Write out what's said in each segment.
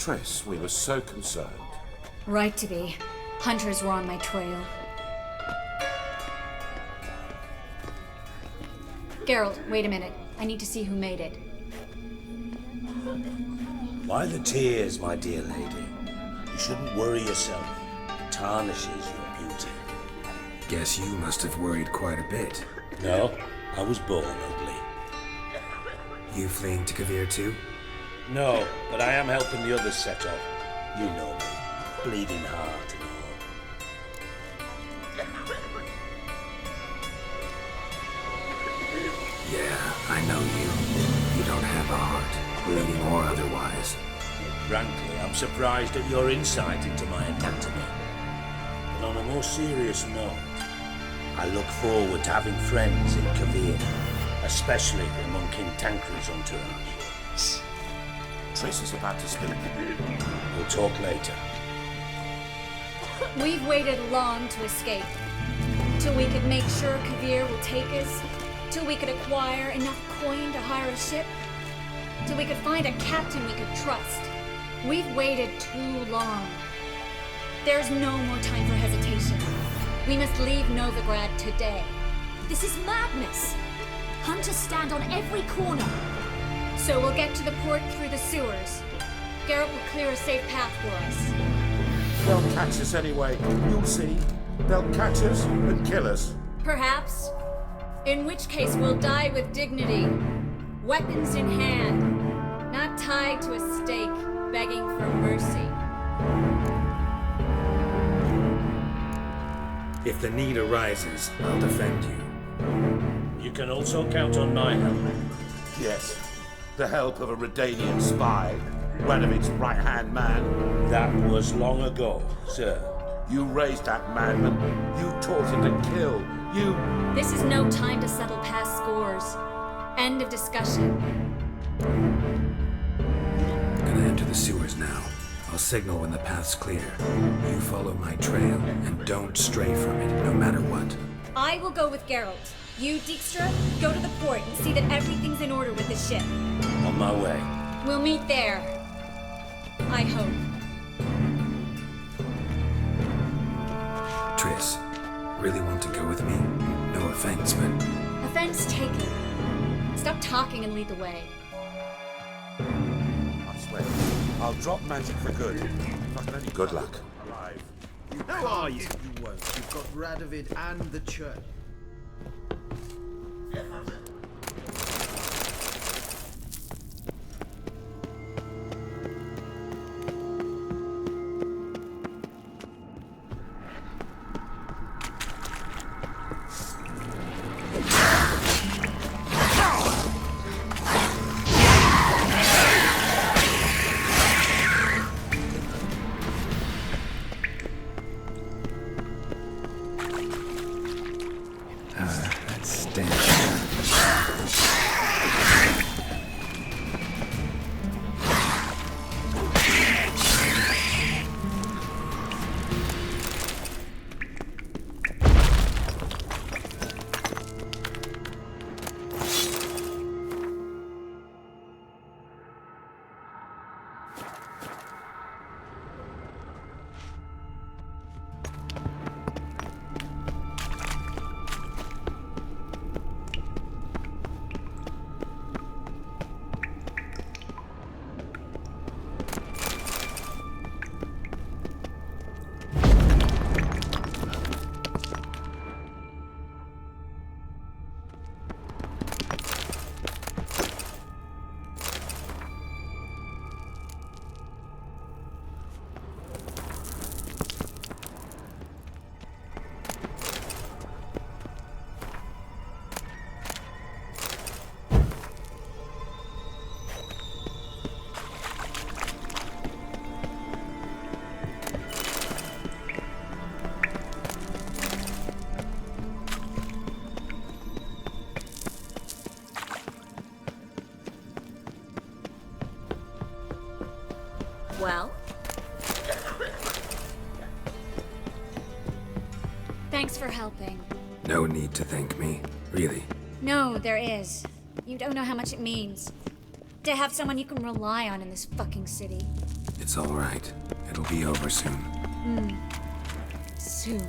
Triss, we were so concerned. Right to be. Hunters were on my trail. Geralt, wait a minute. I need to see who made it. Why the tears, my dear lady? You shouldn't worry yourself. It tarnishes your beauty. Guess you must have worried quite a bit. No, I was born ugly. You fleeing to Kavir too? No, but I am helping the others set off. You know me. Bleeding heart and all. Yeah, I know you. You don't have a heart, bleeding or otherwise. Frankly, I'm surprised at your insight into my anatomy. But on a more serious note, I look forward to having friends in Kavir, especially among King Tancred's entourage. Triss is about to speak. We'll talk later. We've waited long to escape. Till we could make sure Kavir will take us. Till we could acquire enough coin to hire a ship. Till we could find a captain we could trust. We've waited too long. There's no more time for hesitation. We must leave Novigrad today. This is madness! Hunters stand on every corner. So we'll get to the port through the sewers. Geralt will clear a safe path for us. They'll catch us anyway. You'll see. They'll catch us and kill us. Perhaps. In which case we'll die with dignity. Weapons in hand. Not tied to a stake, begging for mercy. If the need arises, I'll defend you. You can also count on my help. Yes. The help of a Redanian spy. Radovid's right-hand man. That was long ago, sir. You raised that madman. You taught him to kill. You... This is no time to settle past scores. End of discussion. Gonna enter the sewers now. I'll signal when the path's clear. You follow my trail, and don't stray from it, no matter what. I will go with Geralt. You, Dijkstra, go to the port and see that everything's in order with the ship. On my way. We'll meet there. I hope. Triss, really want to go with me? No offense, but... Offense taken. Stop talking and lead the way. I swear, I'll drop magic for good. If I can only good luck. Alive. Who are you? You won't. You've got Radovid and the church. Well? Thanks for helping. No need to thank me, really. No, there is. You don't know how much it means. To have someone you can rely on in this fucking city. It's all right. It'll be over soon. Soon.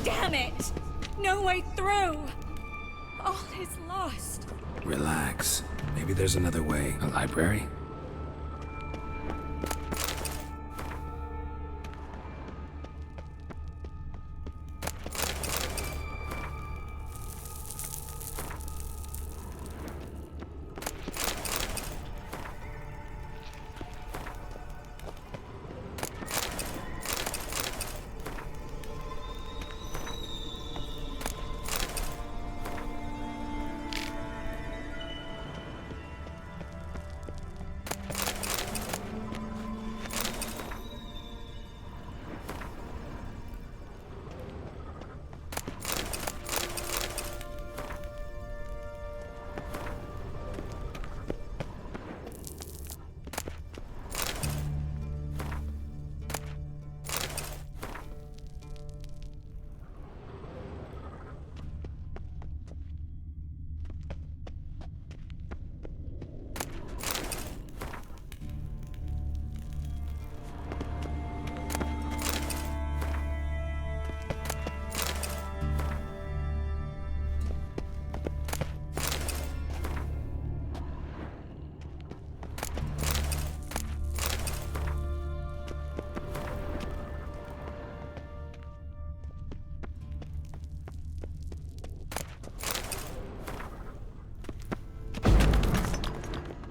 Damn it! No way through! All is lost. Relax. Maybe there's another way. A library?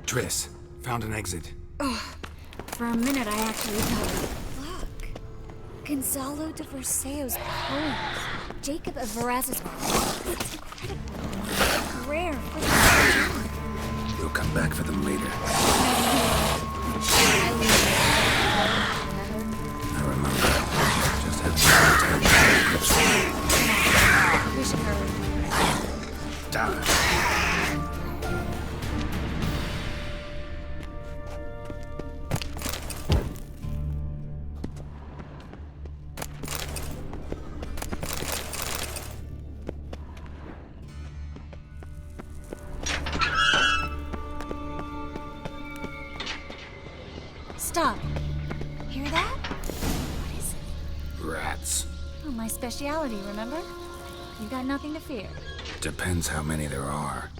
Triss, found an exit. For a minute, I actually thought, look. Gonzalo de Verseo's poems. Jacob of Veraz's poems. It's incredible. Rare for the We'll come back for them later. I remember. Just have to We should hurry. Thaler. Stop. Hear that? What is it? Rats. Oh, my speciality, remember? You got nothing to fear. Depends how many there are.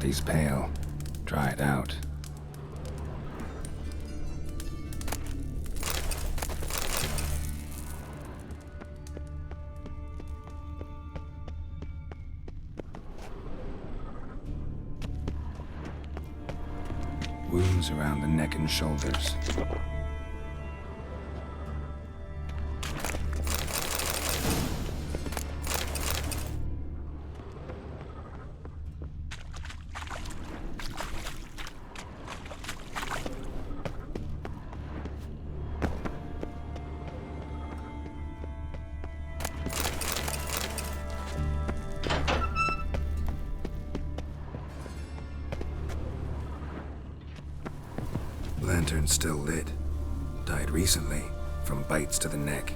He's pale. Try it out. Wounds around the neck and shoulders. Lantern's still lit. Died recently, from bites to the neck.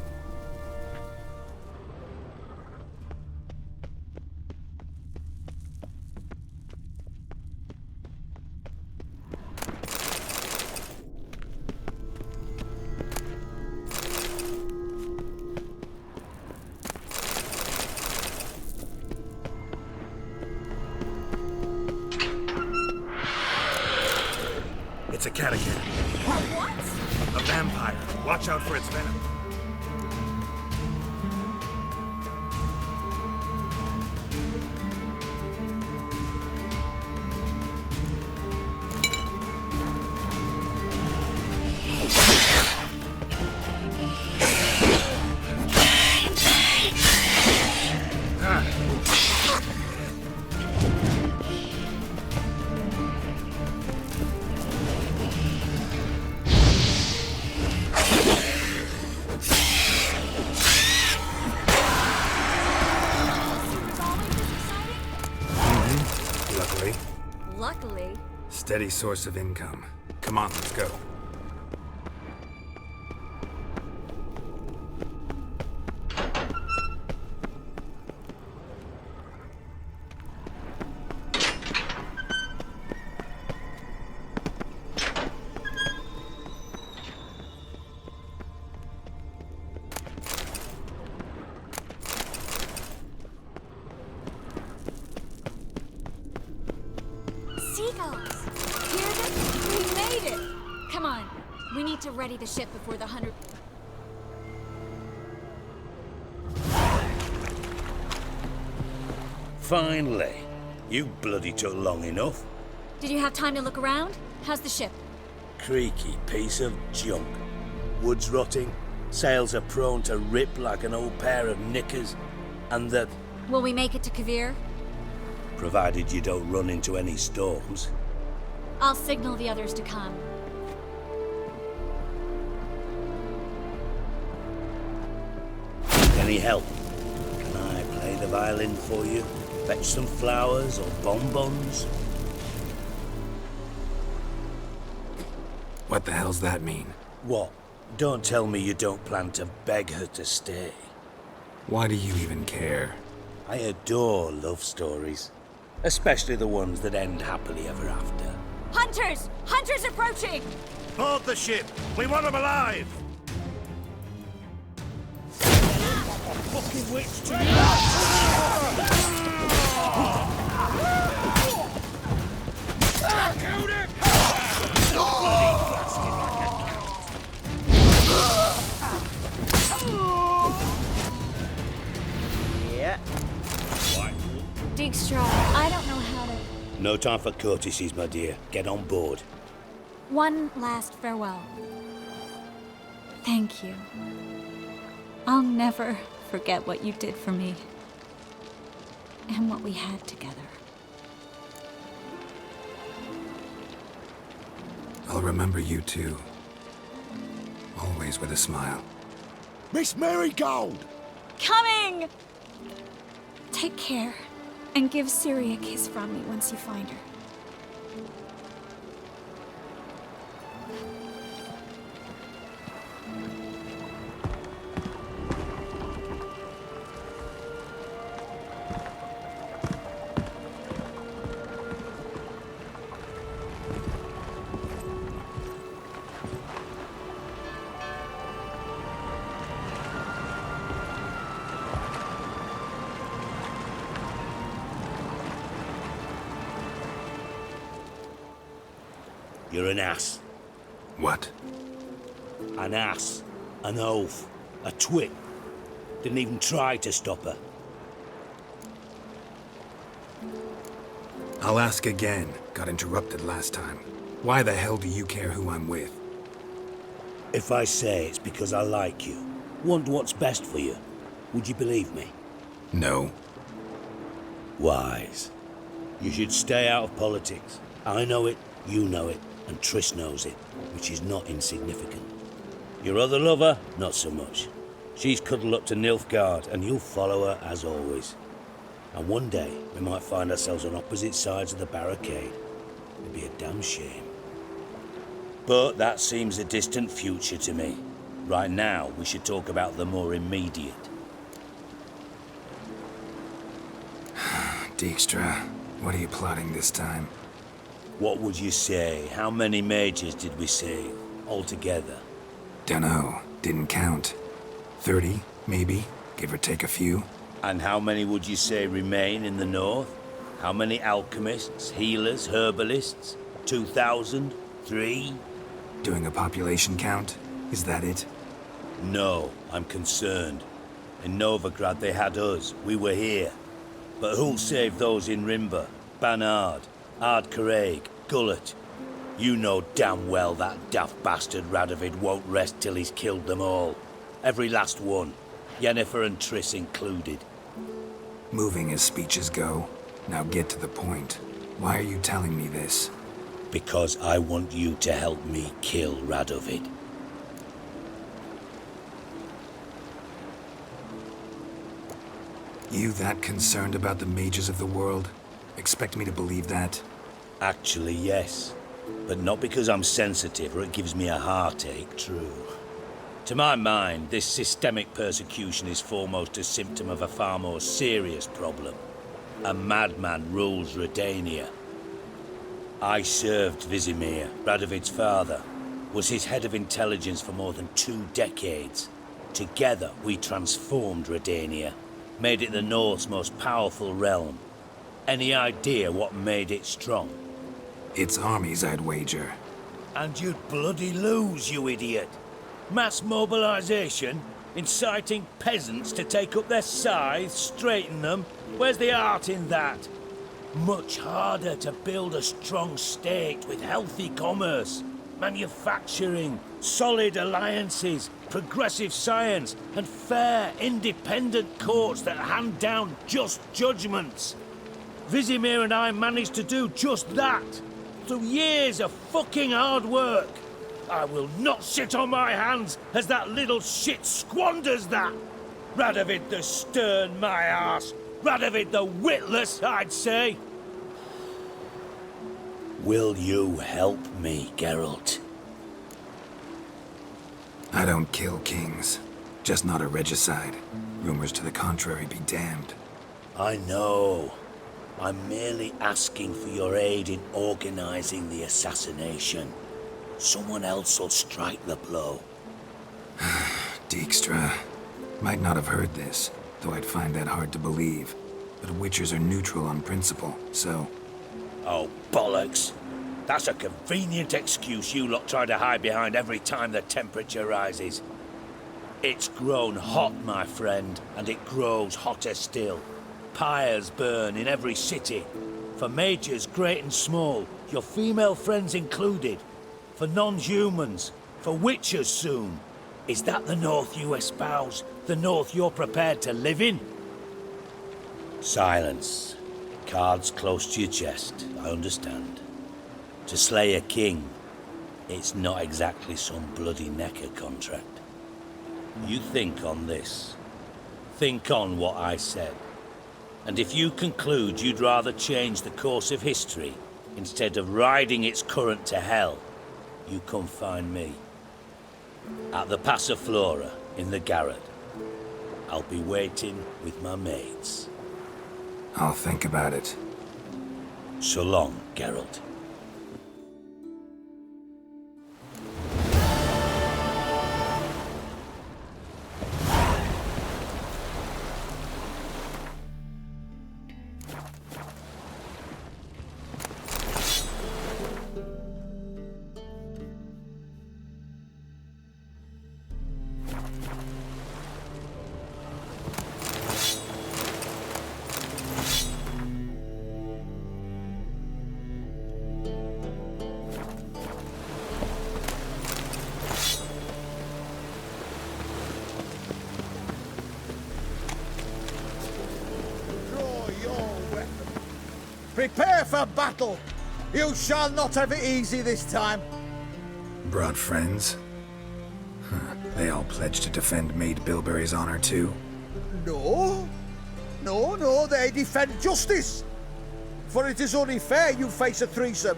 It's a cat again. What? A vampire. Watch out for its venom. Luckily. Steady source of income. Come on, let's go. Seagulls! Hear them? We made it! Come on. We need to ready the ship before the 100... Finally. You bloody took long enough. Did you have time to look around? How's the ship? Creaky piece of junk. Wood's rotting, sails are prone to rip like an old pair of knickers, and that, Will we make it to Kavir? provided you don't run into any storms. I'll signal the others to come. Any help? Can I play the violin for you? Fetch some flowers or bonbons? What the hell's that mean? What? Don't tell me you don't plan to beg her to stay. Why do you even care? I adore love stories. Especially the ones that end happily ever after. Hunters! Hunters approaching! Board the ship! We want them alive! Fucking witch to Dijkstra, I don't know how to... No time for courtesies, my dear. Get on board. One last farewell. Thank you. I'll never forget what you did for me. And what we had together. I'll remember you too. Always with a smile. Miss Marigold! Coming! Take care. And give Ciri a kiss from me once you find her. You're an ass. What? An ass. An oaf. A twit. Didn't even try to stop her. I'll ask again. Got interrupted last time. Why the hell do you care who I'm with? If I say it's because I like you, want what's best for you, would you believe me? No. Wise. You should stay out of politics. I know it, you know it, and Triss knows it, which is not insignificant. Your other lover, not so much. She's cuddled up to Nilfgaard, and you'll follow her as always. And one day, we might find ourselves on opposite sides of the barricade. It'd be a damn shame. But that seems a distant future to me. Right now, we should talk about the more immediate. Dijkstra, what are you plotting this time? What would you say? How many mages did we save, altogether? Dunno. Didn't count. 30, maybe? Give or take a few? And how many would you say remain in the north? How many alchemists, healers, herbalists? 2,000? 3? Doing a population count? Is that it? No, I'm concerned. In Novigrad they had us, we were here. But who'll save those in Rimba, Banard, Ardcaraig, Gullet? You know damn well that daft bastard Radovid won't rest till he's killed them all. Every last one. Yennefer and Triss included. Moving as speeches go. Now get to the point. Why are you telling me this? Because I want you to help me kill Radovid. You that concerned about the mages of the world? Expect me to believe that? Actually, yes. But not because I'm sensitive or it gives me a heartache, true. To my mind, this systemic persecution is foremost a symptom of a far more serious problem. A madman rules Redania. I served Vesemir, Radovid's father, was his head of intelligence for more than 2 decades. Together, we transformed Redania, made it the North's most powerful realm. Any idea what made it strong? Its armies, I'd wager. And you'd bloody lose, you idiot. Mass mobilization, inciting peasants to take up their scythes, straighten them. Where's the art in that? Much harder to build a strong state with healthy commerce, manufacturing, solid alliances, progressive science, and fair, independent courts that hand down just judgments. Vesemir and I managed to do just that, through years of fucking hard work. I will not sit on my hands as that little shit squanders that. Radovid the stern, my ass. Radovid the witless, I'd say. Will you help me, Geralt? I don't kill kings. Just not a regicide. Rumors to the contrary be damned. I know. I'm merely asking for your aid in organizing the assassination. Someone else will strike the blow. Dijkstra. Might not have heard this, though I'd find that hard to believe. But Witchers are neutral on principle, so... Oh, bollocks. That's a convenient excuse you lot try to hide behind every time the temperature rises. It's grown hot, my friend, and it grows hotter still. Pyres burn in every city. For majors great and small, your female friends included. For non-humans, for witchers soon. Is that the North you espouse? The North you're prepared to live in? Silence. Cards close to your chest, I understand. To slay a king, it's not exactly some bloody necker contract. You think on this. Think on what I said. And if you conclude you'd rather change the course of history instead of riding its current to hell, you come find me. At the Passiflora in the garret. I'll be waiting with my mates. I'll think about it. So long, Geralt. Prepare for battle! You shall not have it easy this time. Brought friends? Huh. They all pledged to defend Maid Bilberry's honor too? No. No, they defend justice. For it is only fair you face a threesome.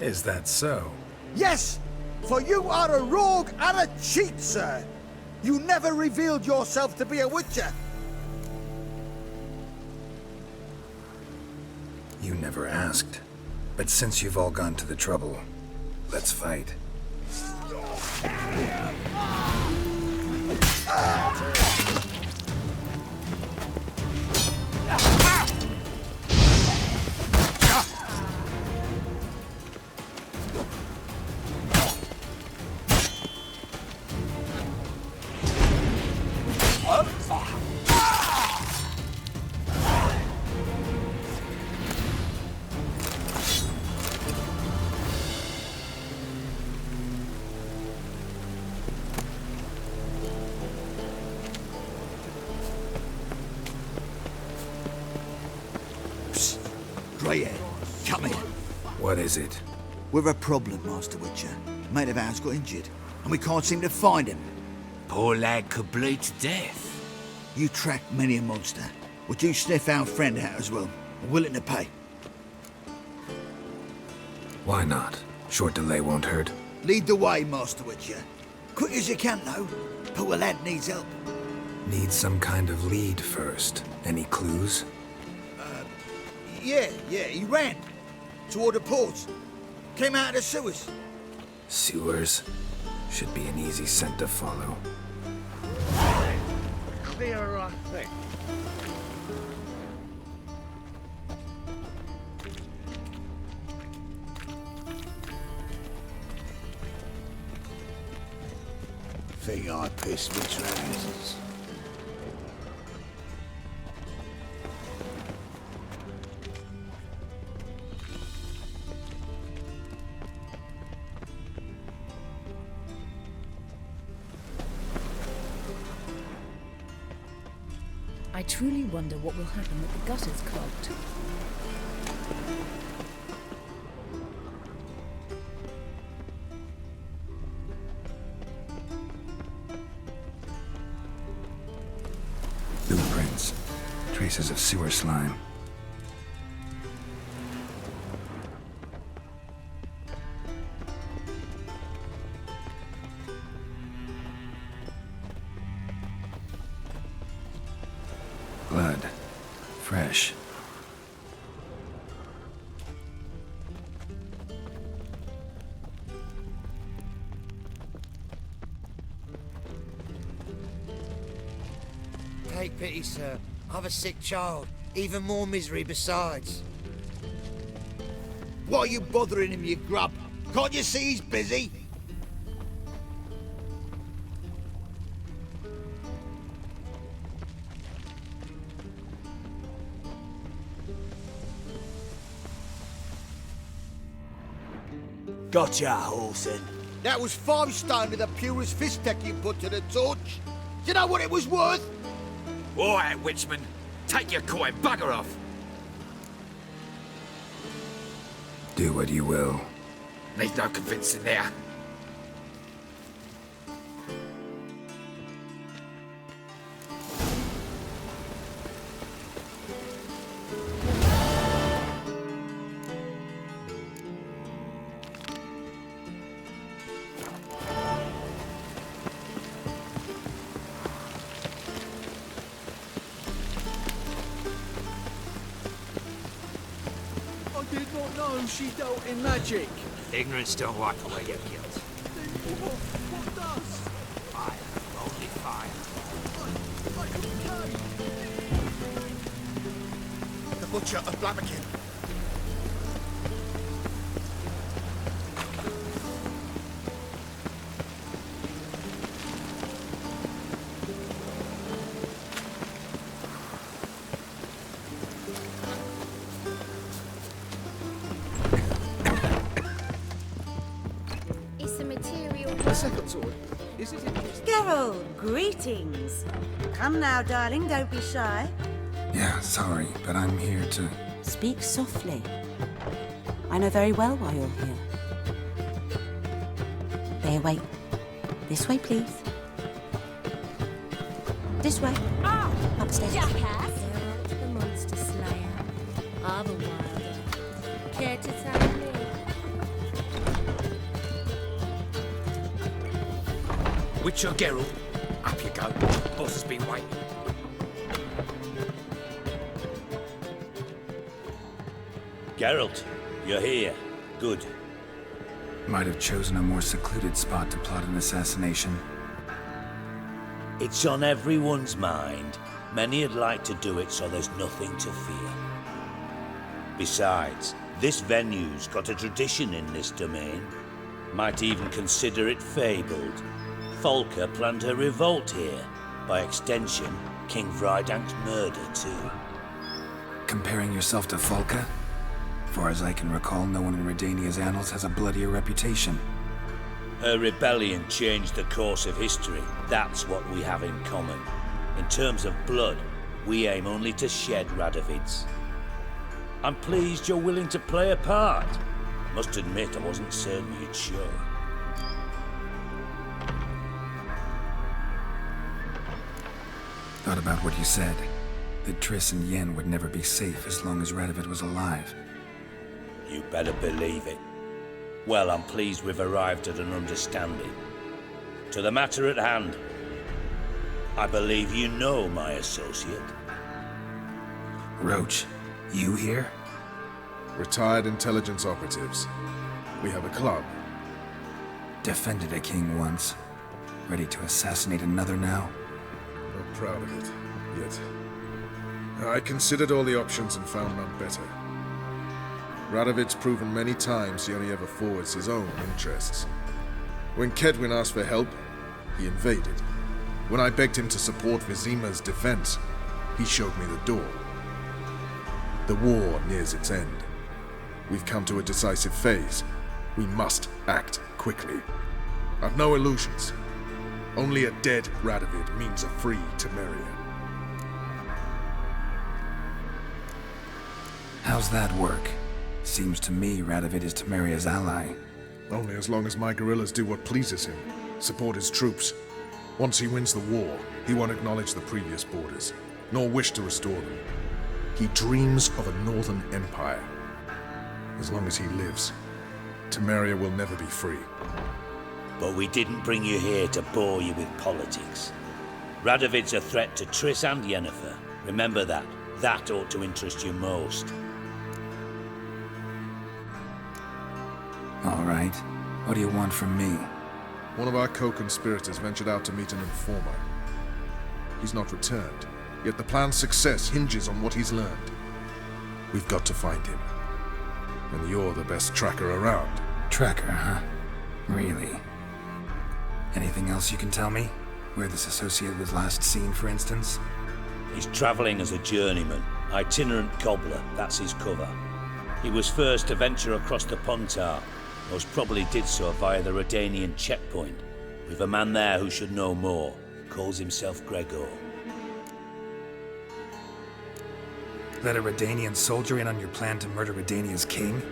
Is that so? Yes, for you are a rogue and a cheat, sir. You never revealed yourself to be a witcher. You never asked. But since you've all gone to the trouble, let's fight. Greyhead, come here. What is it? We've a problem, Master Witcher. Mate of ours got injured, and we can't seem to find him. Poor lad could bleed to death. You track many a monster. Would you sniff our friend out as well? I'm willing to pay. Why not? Short delay won't hurt. Lead the way, Master Witcher. Quick as you can, though. Poor lad needs help. Need some kind of lead first. Any clues? Yeah, he ran. Toward the ports. Came out of the sewers. Sewers? Should be an easy scent to follow. Clear, I think. Think I pissed me trousers. I truly wonder what will happen with the gutters clogged. Blueprints. Traces of sewer slime. Blood. Fresh. Take pity, sir. I've a sick child. Even more misery besides. Why are you bothering him, you grub? Can't you see he's busy? Gotcha, Horson. That was 5 stone with the purest fist tech you put to the torch. Do you know what it was worth? All right, Witchman. Take your coin, bugger off. Do what you will. There's no convincing there. I did not know she dealt in magic. Ignorance don't wipe away your guilt. What does? Fire, only fire. The Butcher of Blaviken. It's a material. The second sword. Is it in this? Geralt, greetings. Come now, darling, don't be shy. Yeah, sorry, but I'm here to... Speak softly. I know very well why you're here. There, wait. This way, please. This way. Ah! Upstairs. Jackass! Geralt the monster slayer. Other wilder. Care to tell me? Witcher Geralt, up you go. Boss has been waiting. Geralt, you're here. Good. Might have chosen a more secluded spot to plot an assassination. It's on everyone's mind. Many would like to do it so there's nothing to fear. Besides, this venue's got a tradition in this domain. Might even consider it fabled. Folka planned her revolt here. By extension, King Vrydank's murder too. Comparing yourself to Folka? Far as I can recall, no one in Redania's annals has a bloodier reputation. Her rebellion changed the course of history. That's what we have in common. In terms of blood, we aim only to shed Radovid's. I'm pleased you're willing to play a part. Must admit, I wasn't certain you'd show. Thought about what you said. That Triss and Yen would never be safe as long as Radovid was alive. You better believe it. Well, I'm pleased we've arrived at an understanding. To the matter at hand, I believe you know my associate. Roach, you here? Retired intelligence operatives. We have a club. Defended a king once. Ready to assassinate another now? Not proud of it, yet. I considered all the options and found none better. Radovid's proven many times he only ever forwards his own interests. When Kedwin asked for help, he invaded. When I begged him to support Vesemir's defense, he showed me the door. The war nears its end. We've come to a decisive phase. We must act quickly. I've no illusions. Only a dead Radovid means a free Temeria. How's that work? Seems to me Radovid is Temeria's ally. Only as long as my guerrillas do what pleases him, support his troops. Once he wins the war, he won't acknowledge the previous borders, nor wish to restore them. He dreams of a northern empire. As long as he lives, Temeria will never be free. But we didn't bring you here to bore you with politics. Radovid's a threat to Triss and Yennefer. Remember that. That ought to interest you most. All right. What do you want from me? One of our co-conspirators ventured out to meet an informer. He's not returned, yet the plan's success hinges on what he's learned. We've got to find him. And you're the best tracker around. Tracker, huh? Really? Anything else you can tell me? Where this associate was last seen, for instance? He's traveling as a journeyman. Itinerant cobbler, that's his cover. He was first to venture across the Pontar. Most probably did so via the Redanian checkpoint. We've a man there who should know more. Calls himself Gregor. Let a Redanian soldier in on your plan to murder Redania's king?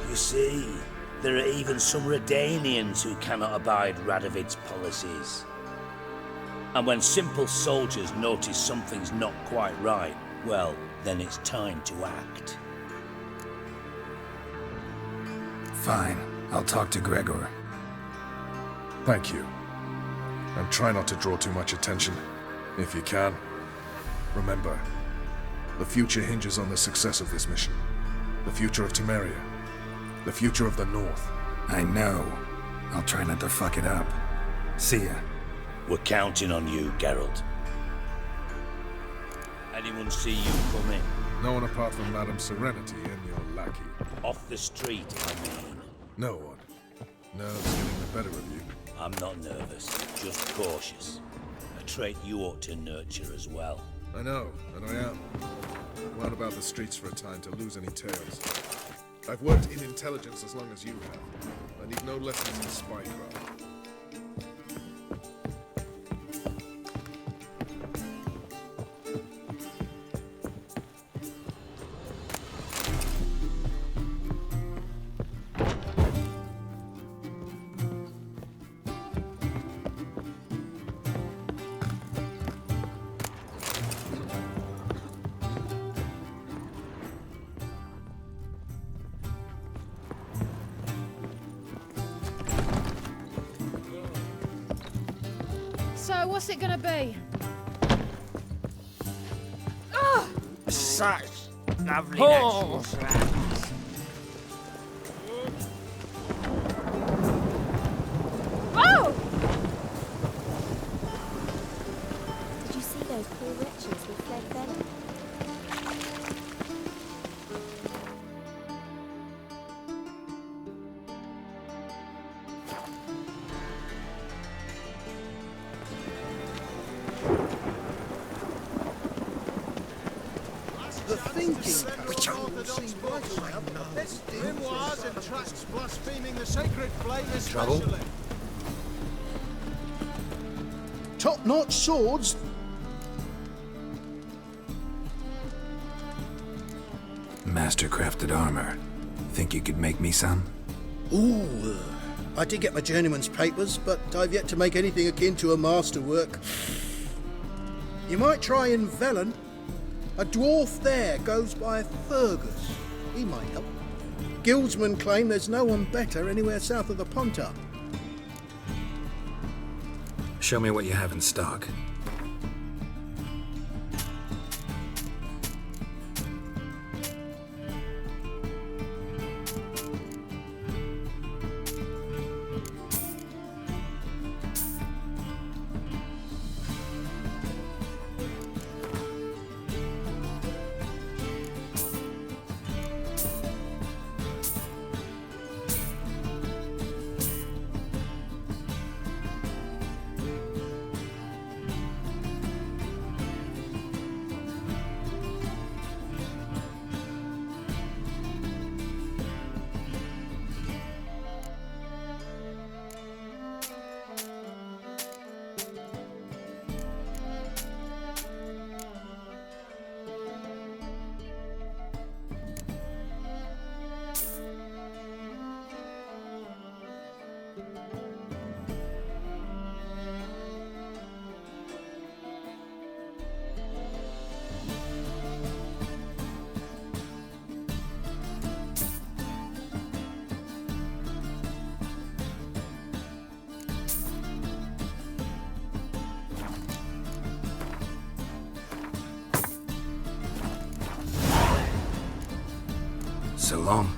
You see, there are even some Redanians who cannot abide Radovid's policies. And when simple soldiers notice something's not quite right, well, then it's time to act. Fine. I'll talk to Gregor. Thank you. And try not to draw too much attention, if you can. Remember, the future hinges on the success of this mission. The future of Temeria. The future of the North. I know. I'll try not to fuck it up. See ya. We're counting on you, Geralt. Anyone see you come in? No one apart from Madame Serenity and your lackey. Off the street, I mean. No one. Nerves getting the better of you. I'm not nervous, just cautious. A trait you ought to nurture as well. I know, and I am. Go out about the streets for a time to lose any tales. I've worked in intelligence as long as you have. I need no lessons in spycraft. what's it gonna be? Oh! Such lovely Oh. natural surroundings. Oh! Did you see those poor wretches who fled Venom? The thinking which grimoires and tracts blaspheming the sacred flame Trouble? especially. Top-notch swords. Master-crafted armor. Think you could make me some? Ooh, I did get my journeyman's papers, but I've yet to make anything akin to a masterwork. You might try in Velen. A dwarf there goes by Fergus. He might help. Guildsmen claim there's no one better anywhere south of the Pontar. Show me what you have in stock. So long.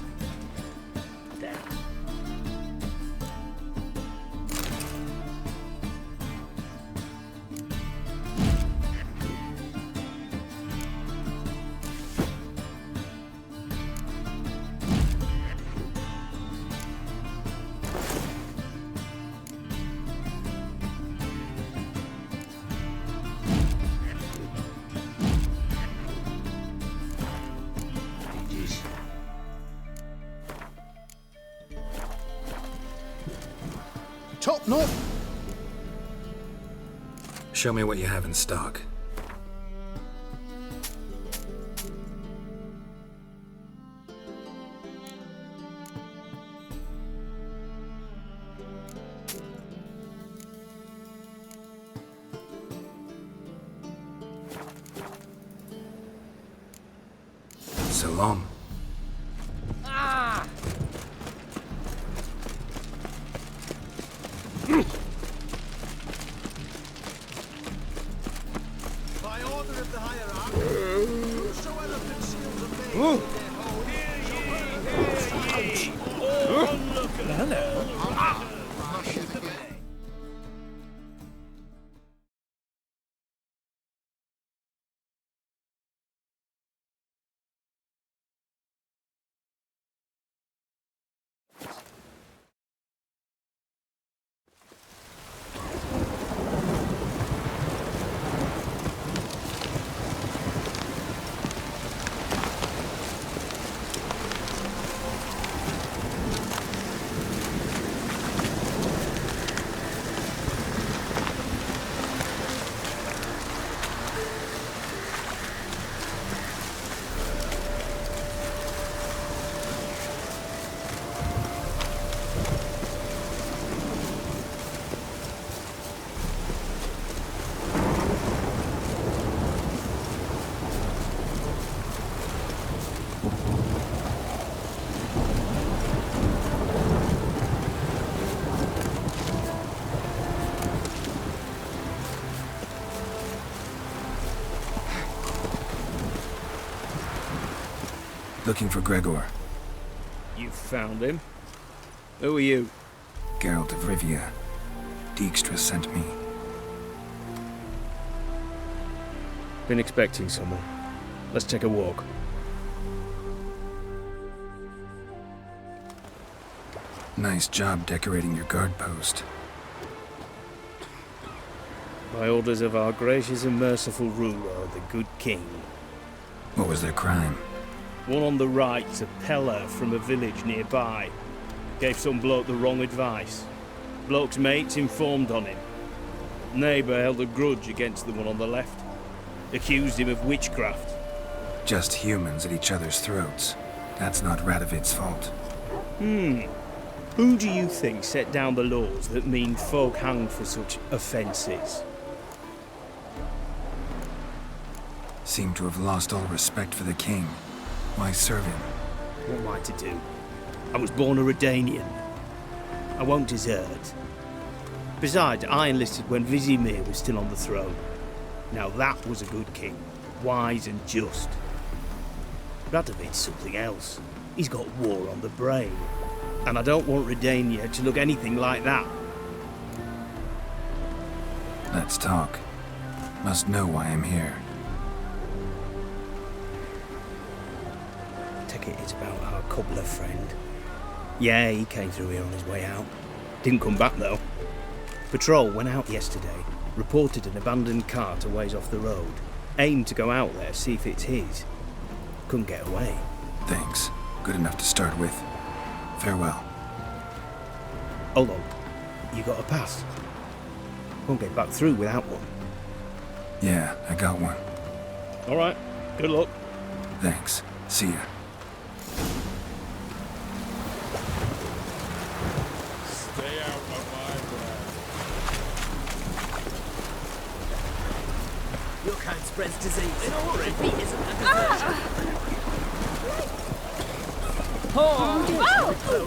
Top knot. Show me what you have in stock. So long. By order of the hierarchy, whosoever conceals a maid in their Looking for Gregor. You found him? Who are you? Geralt of Rivia. Dijkstra sent me. Been expecting someone. Let's take a walk. Nice job decorating your guard post. By orders of our gracious and merciful ruler, the good king. What was their crime? One on the right's a Thaler from a village nearby. Gave some bloke the wrong advice. Bloke's mates informed on him. Neighbour held a grudge against the one on the left. Accused him of witchcraft. Just humans at each other's throats. That's not Radovid's fault. Who do you think set down the laws that mean folk hanged for such offences? Seem to have lost all respect for the king. Why serve him? What am I to do? I was born a Redanian. I won't desert. Besides, I enlisted when Vesemir was still on the throne. Now that was a good king, wise and just. Radovid's something else. He's got war on the brain. And I don't want Redania to look anything like that. Let's talk. Must know why I'm here. Take it it's about our cobbler friend. Yeah, he came through here on his way out. Didn't come back though. Patrol went out yesterday, reported an abandoned cart a ways off the road. Aimed to go out there, see if it's his. Couldn't get away. Thanks. Good enough to start with. Farewell. Hold on. You got a pass? Won't get back through without one. Yeah, I got one. Alright. Good luck. Thanks. See ya. Stay out of my way. Your kind spreads disease. In a hurry. Defeat isn't a diversion.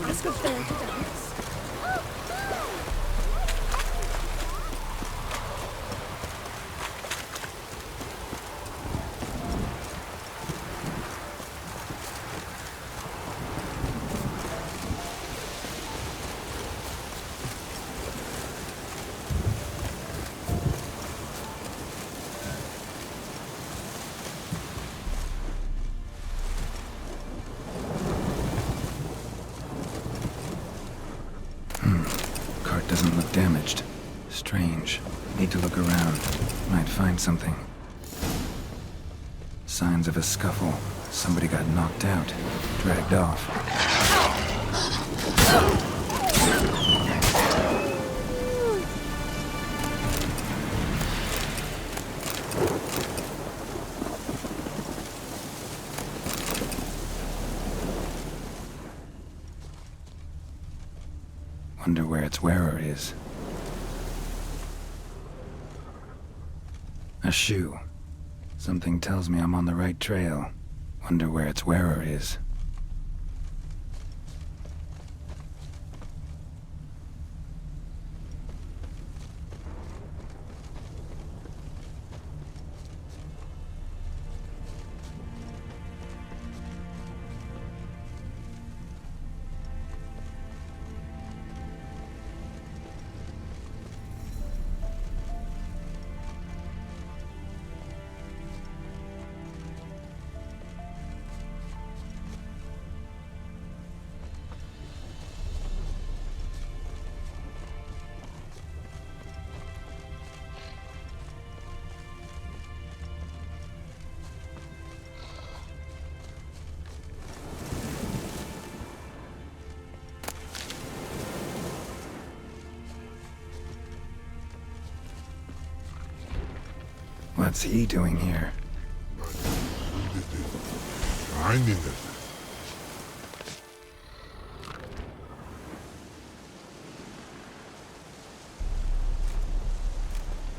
Let's go there to dance. Doesn't look damaged. Strange. Need to look around. Might find something. Signs of a scuffle. Somebody got knocked out. Dragged off. Wonder where its wearer is. A shoe. Something tells me I'm on the right trail. Wonder where its wearer is. What's he doing here?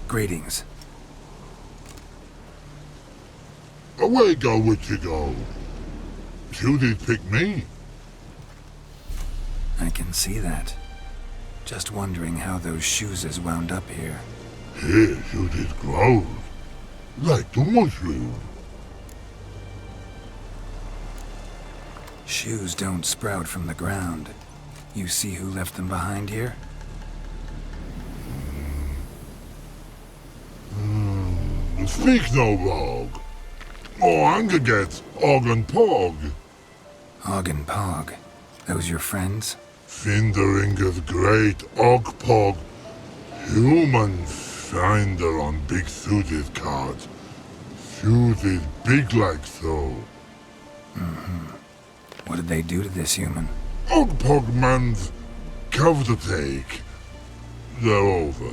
Greetings. Away go with you go. You did pick me. I can see that. Just wondering how those shoes is wound up here. Here you did grow. Like the mushroom. Shoes don't sprout from the ground. You see who left them behind here? Speak no log. Oh, Angeget, Og and Pog. Og and Pog. Those your friends? Finderingeth great Og Pog. Human finder on big suited card. Suited big like so. What did they do to this human? Og Pog man's cover to take. They're over.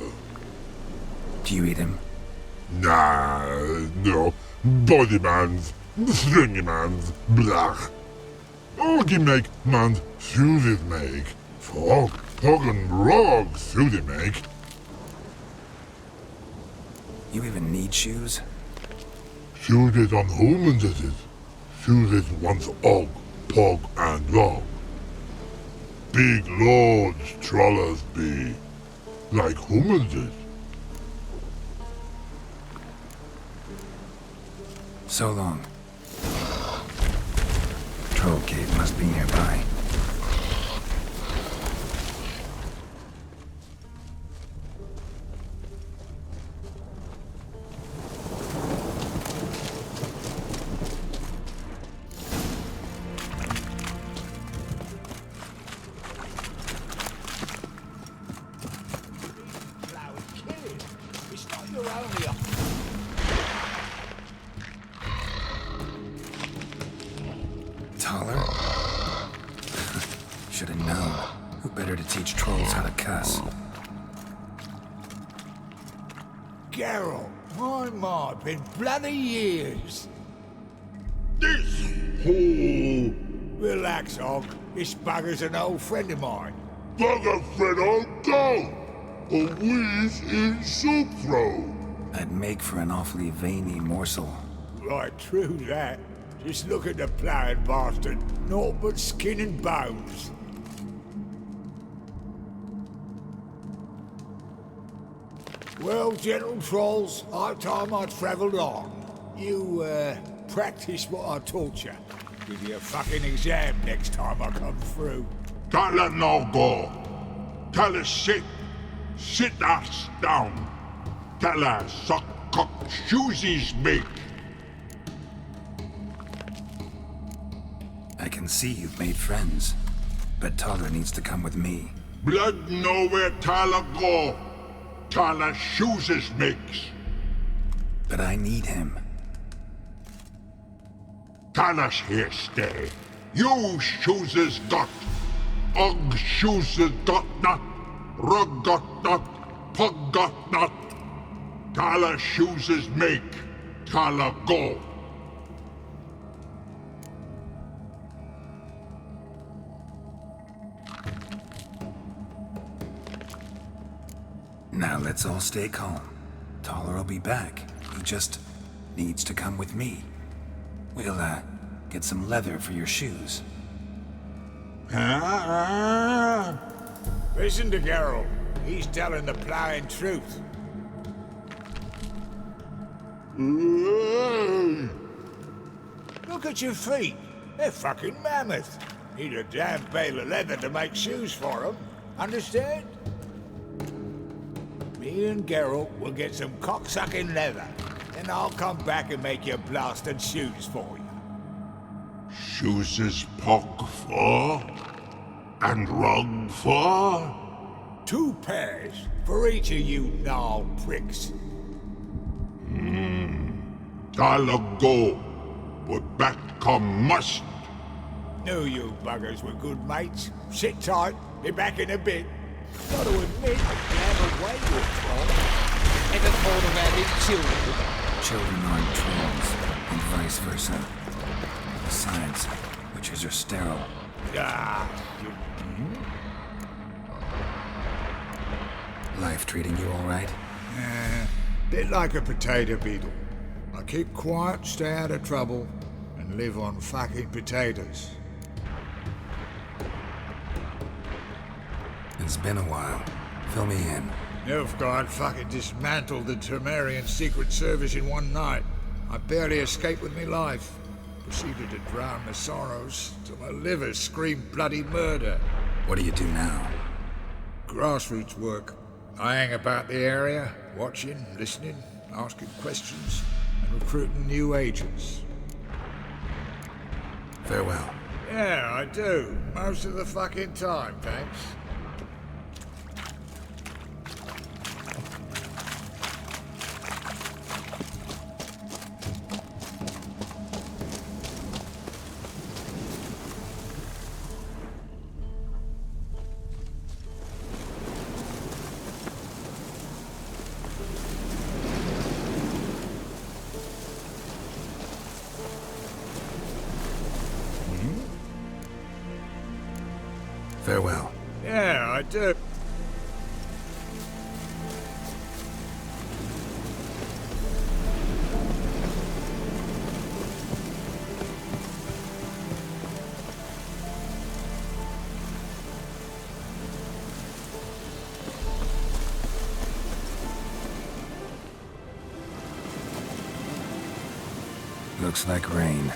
Do you eat him? Nah, no. Body man's, stringy man's, blach. Oggy make man's suited make. Frog, Pog and Rog suited make. You even need shoes? Suited on humans is it. Suited once Og, Pog and Rog. Big lords trollers be. Like humans is. So long. Troll cave must be nearby. Thaler? Should have known. Who better to teach trolls how to cuss? Geralt, my, been bloody years. This who? Relax, Og. This bugger's an old friend of mine. Bugger friend on go! A wheeze in soup throw. I'd make for an awfully veiny morsel. Right, true that. Just look at the ploughing bastard. Naught but skin and bones. Well, gentle trolls, high time I travelled on. You, practice what I taught you. Give you a fucking exam next time I come through. Can't let no go. Tell her sit. Sit ass down. Tell her suck cock shoesies make. I can see you've made friends, but Thaler needs to come with me. Blood know where Thaler go. Thaler shoeses makes. But I need him. Thaler's here stay. You shoeses got. Og shoeses got not. Rug got not. Pug got not. Thaler shoeses make. Thaler go. Now let's all stay calm. Thaler will be back. He just needs to come with me. We'll, get some leather for your shoes. Listen to Geralt. He's telling the ploughing truth. Look at your feet. They're fucking mammoth. Need a damn bale of leather to make shoes for them. Understand? Me and Geralt will get some cocksucking leather. Then I'll come back and make you blasted shoes for you. Shoeses pog for? And rug for? 2 pairs for each of you gnarled pricks. Thaler go. But back come must. Knew you buggers were good mates. Sit tight. Be back in a bit. Got to admit, you have a way with trolls. Ever thought of having children? Children aren't trolls, and vice versa. Besides, witches are sterile. Life treating you all right? Bit like a potato beetle. I keep quiet, stay out of trouble, and live on fucking potatoes. It's been a while. Fill me in. Nilfgaard fucking dismantled the Temerian Secret Service in one night. I barely escaped with my life. Proceeded to drown my sorrows till my liver screamed bloody murder. What do you do now? Grassroots work. I hang about the area, watching, listening, asking questions, and recruiting new agents. Farewell. Yeah, I do. Most of the fucking time, thanks. Farewell. Yeah, I do. Looks like rain.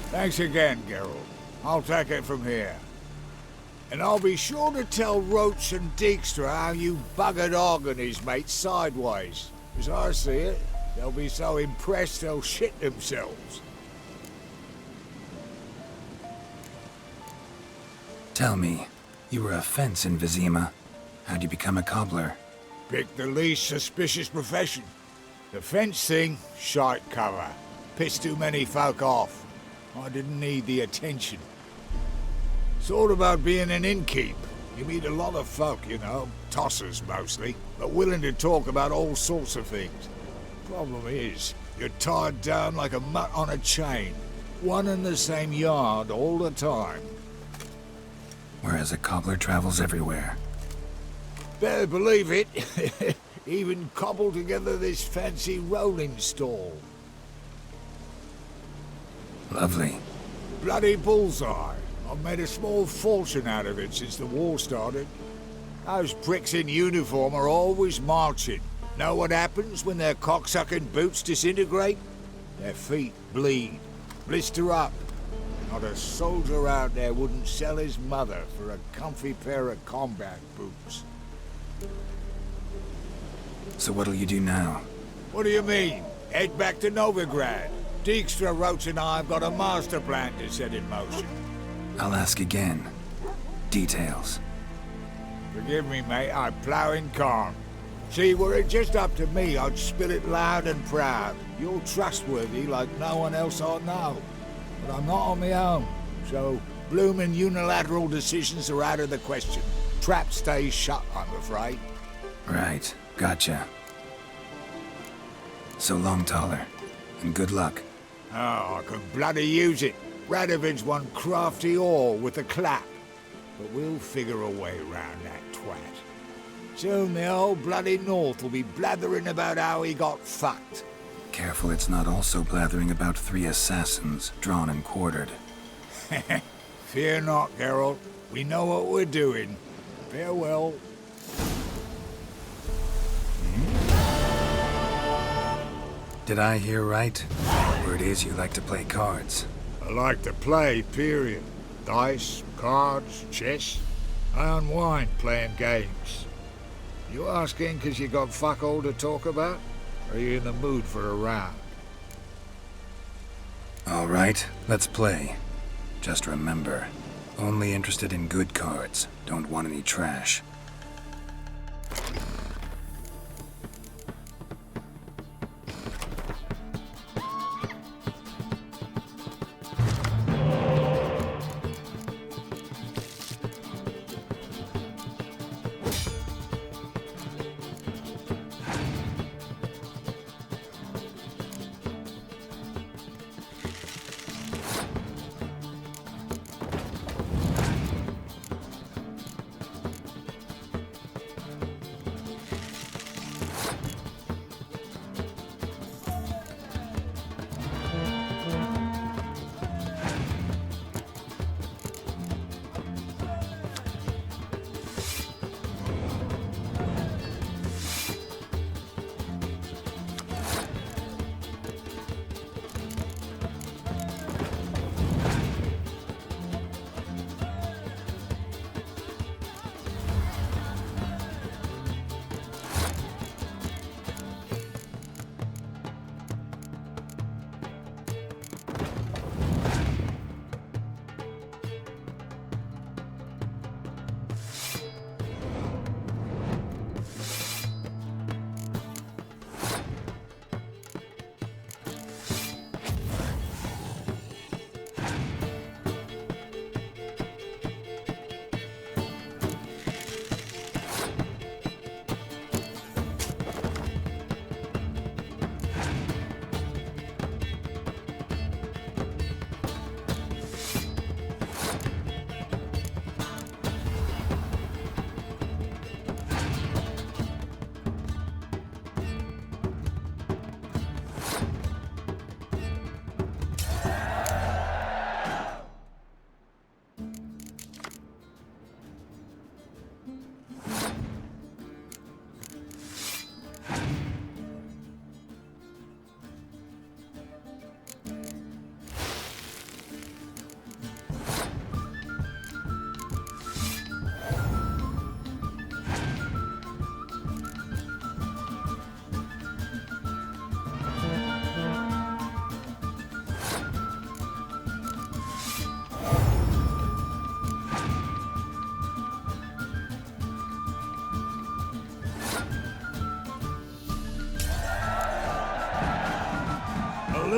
Thanks again, Geralt. I'll take it from here. And I'll be sure to tell Roach and Dijkstra how you buggered Og and his mates sideways. As I see it, they'll be so impressed they'll shit themselves. Tell me, you were a fence in Vesemir. How'd you become a cobbler? Picked the least suspicious profession. The fence thing, shite cover. Pissed too many folk off. I didn't need the attention. It's all about being an innkeep. You meet a lot of folk, you know, tossers mostly, but willing to talk about all sorts of things. Problem is, you're tied down like a mutt on a chain. One and the same yard all the time. Whereas a cobbler travels everywhere. Better believe it. Even cobbled together this fancy rolling stall. Lovely. Bloody bullseye. I've made a small fortune out of it since the war started. Those pricks in uniform are always marching. Know what happens when their cocksucking boots disintegrate? Their feet bleed, blister up. Not a soldier out there wouldn't sell his mother for a comfy pair of combat boots. So what'll you do now? What do you mean? Head back to Novigrad. Dijkstra, Roach and I have got a master plan to set in motion. I'll ask again. Details. Forgive me, mate, I plough in calm. See, were it just up to me, I'd spill it loud and proud. You're trustworthy like no one else I know. But I'm not on my own, so bloomin' unilateral decisions are out of the question. Trap stays shut, I'm afraid. Right, gotcha. So long, Thaler, and good luck. Oh, I could bloody use it. Radovid's one crafty whore with a clap. But we'll figure a way round that twat. Soon the whole bloody North will be blathering about how he got fucked. Careful it's not also blathering about 3 assassins drawn and quartered. Fear not, Geralt. We know what we're doing. Farewell. Did I hear right? Word is you like to play cards. I like to play, period. Dice, cards, chess. I unwind playing games. You asking because you got fuck all to talk about? Or are you in the mood for a round? All right, let's play. Just remember, only interested in good cards. Don't want any trash.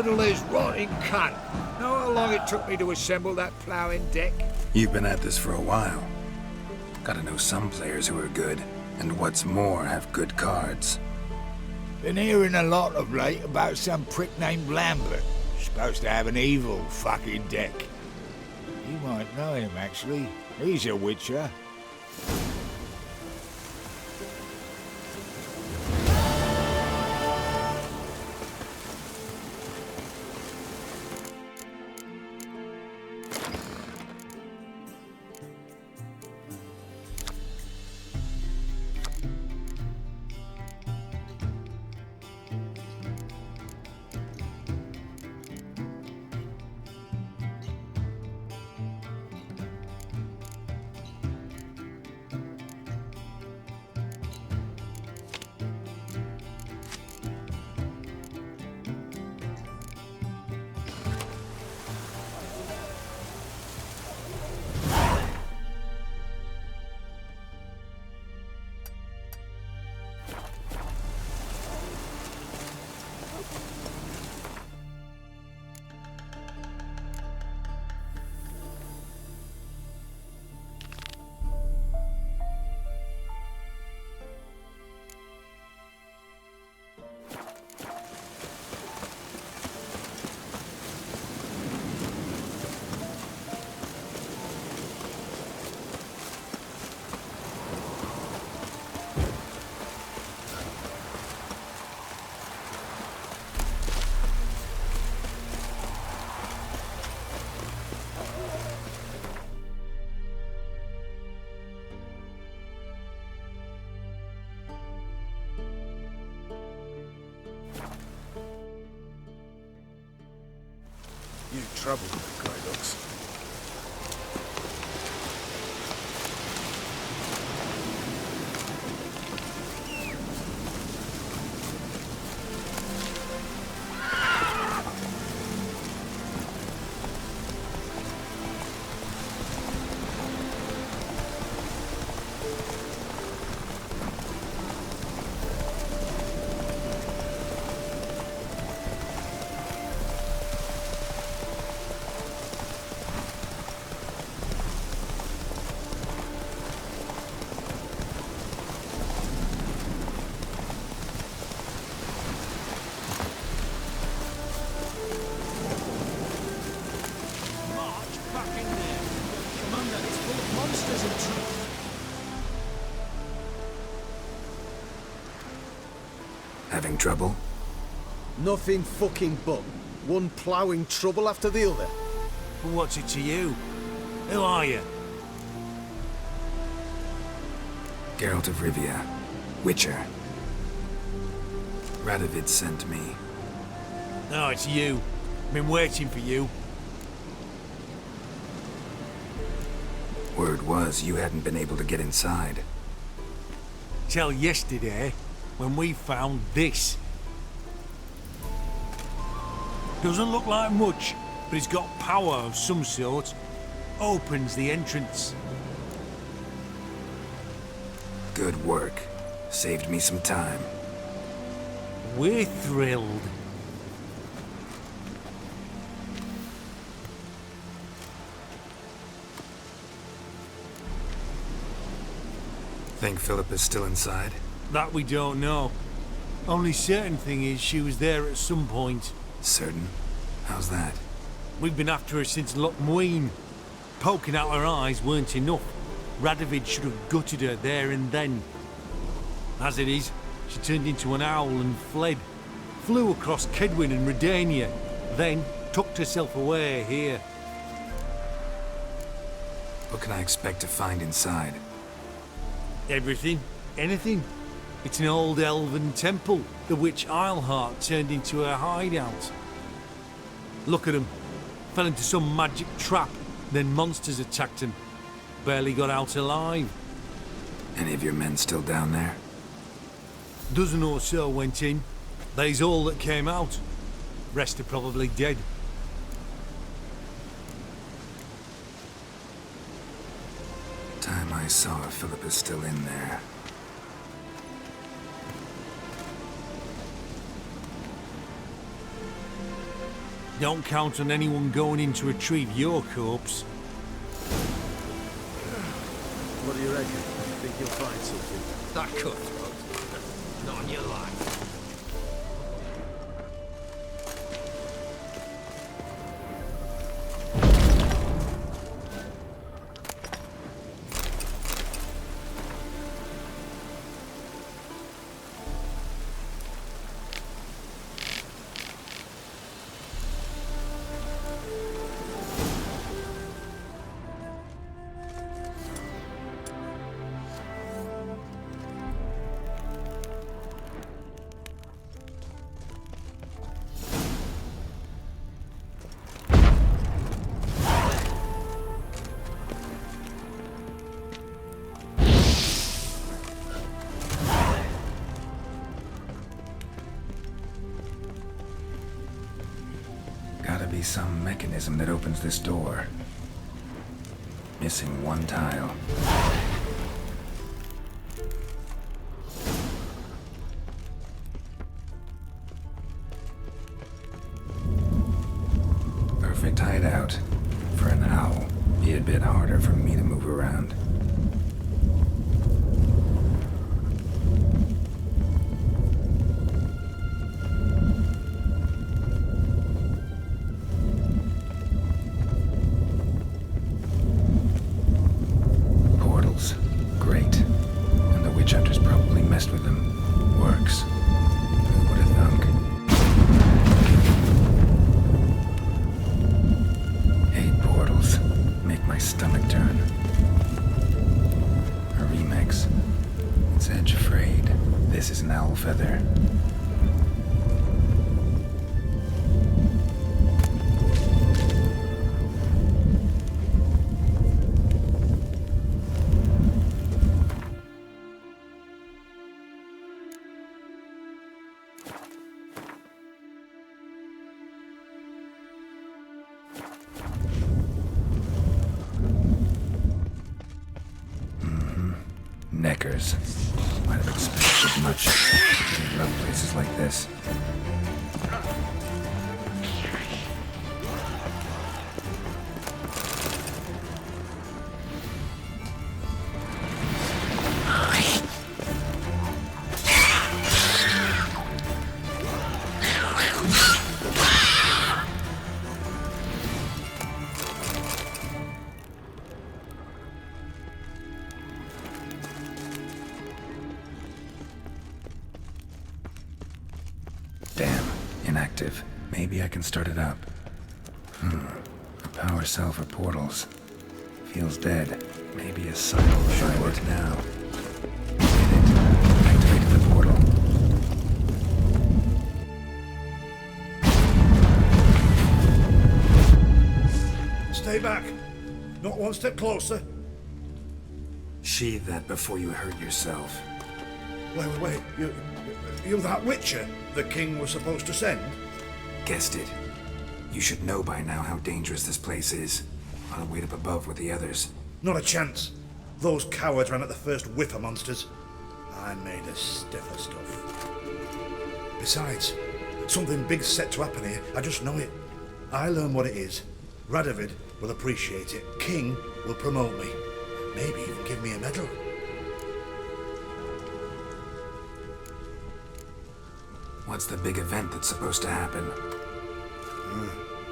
littlest rotting cunt. Know how long it took me to assemble that ploughing deck? You've been at this for a while. Gotta know some players who are good, and what's more, have good cards. Been hearing a lot of late about some prick named Lambert. Supposed to have an evil fucking deck. You might know him, actually. He's a witcher. You trouble with the grey looks. Having trouble? Nothing fucking but. One ploughing trouble after the other. But what's it to you? Who are you? Geralt of Rivia, Witcher. Radovid sent me. No, it's you. Been waiting for you. Word was you hadn't been able to get inside. Till yesterday, when we found this. Doesn't look like much, but it's got power of some sort. Opens the entrance. Good work. Saved me some time. We're thrilled. Think Philippa's still inside? That we don't know. Only certain thing is she was there at some point. Certain? How's that? We've been after her since Lochmuin. Poking out her eyes weren't enough. Radovid should have gutted her there and then. As it is, she turned into an owl and fled. Flew across Kedwin and Redania, then tucked herself away here. What can I expect to find inside? Everything. Anything. It's an old elven temple, the witch Isleheart turned into a hideout. Look at him. Fell into some magic trap, then monsters attacked him. Barely got out alive. Any of your men still down there? Dozen or so went in. They's all that came out. Rest are probably dead. Time I saw if Philippa's still in there. Don't count on anyone going in to retrieve your corpse. What do you reckon? Think you'll find something? That cutthroat. Not on your life. Gotta be some mechanism that opens this door. Missing one tile. Perfect hideout. For an owl. Be a bit harder for me to move around. With them. Works. Who would have thunk? 8 portals. Make my stomach turn. A remix. It's edge frayed. This is an owl feather. Neckers. Might have expected much. I love places like this. Damn, inactive. Maybe I can start it up. A power cell for portals. Feels dead. Maybe a cycle should work now. Hit it. Activated the portal. Stay back. Not one step closer. Sheathe that before you hurt yourself. Wait. You're that Witcher the king was supposed to send? Guessed it. You should know by now how dangerous this place is. I'll wait up above with the others. Not a chance. Those cowards ran at the first whiff of monsters. I made a stiffer stuff. Besides, something big's set to happen here. I just know it. I learn what it is. Radovid will appreciate it. King will promote me. Maybe even give me a medal. What's the big event that's supposed to happen?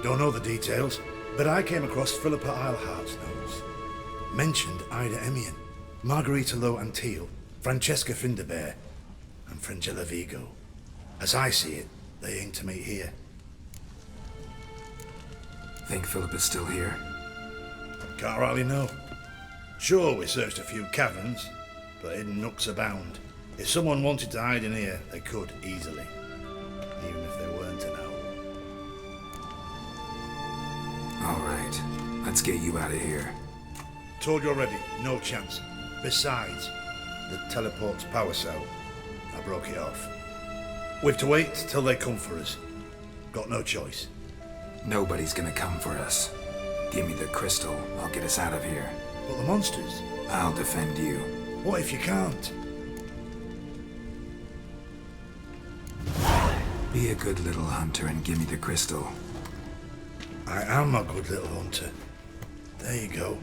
Don't know the details, but I came across Philippa Eilhart's notes. Mentioned Ida Emian, Margarita Lo Antil, Francesca Finderbear, and Frangella Vigo. As I see it, they aim to meet here. Think Philippa's still here? Can't rightly know. Sure, we searched a few caverns, but hidden nooks abound. If someone wanted to hide in here, they could easily. Even if they weren't to know. All right, let's get you out of here. Told you already, no chance. Besides, the teleport's power cell, I broke it off. We've to wait till they come for us. Got no choice. Nobody's gonna come for us. Give me the crystal, I'll get us out of here. But the monsters? I'll defend you. What if you can't? Be a good little hunter and give me the crystal. I am a good little hunter. There you go.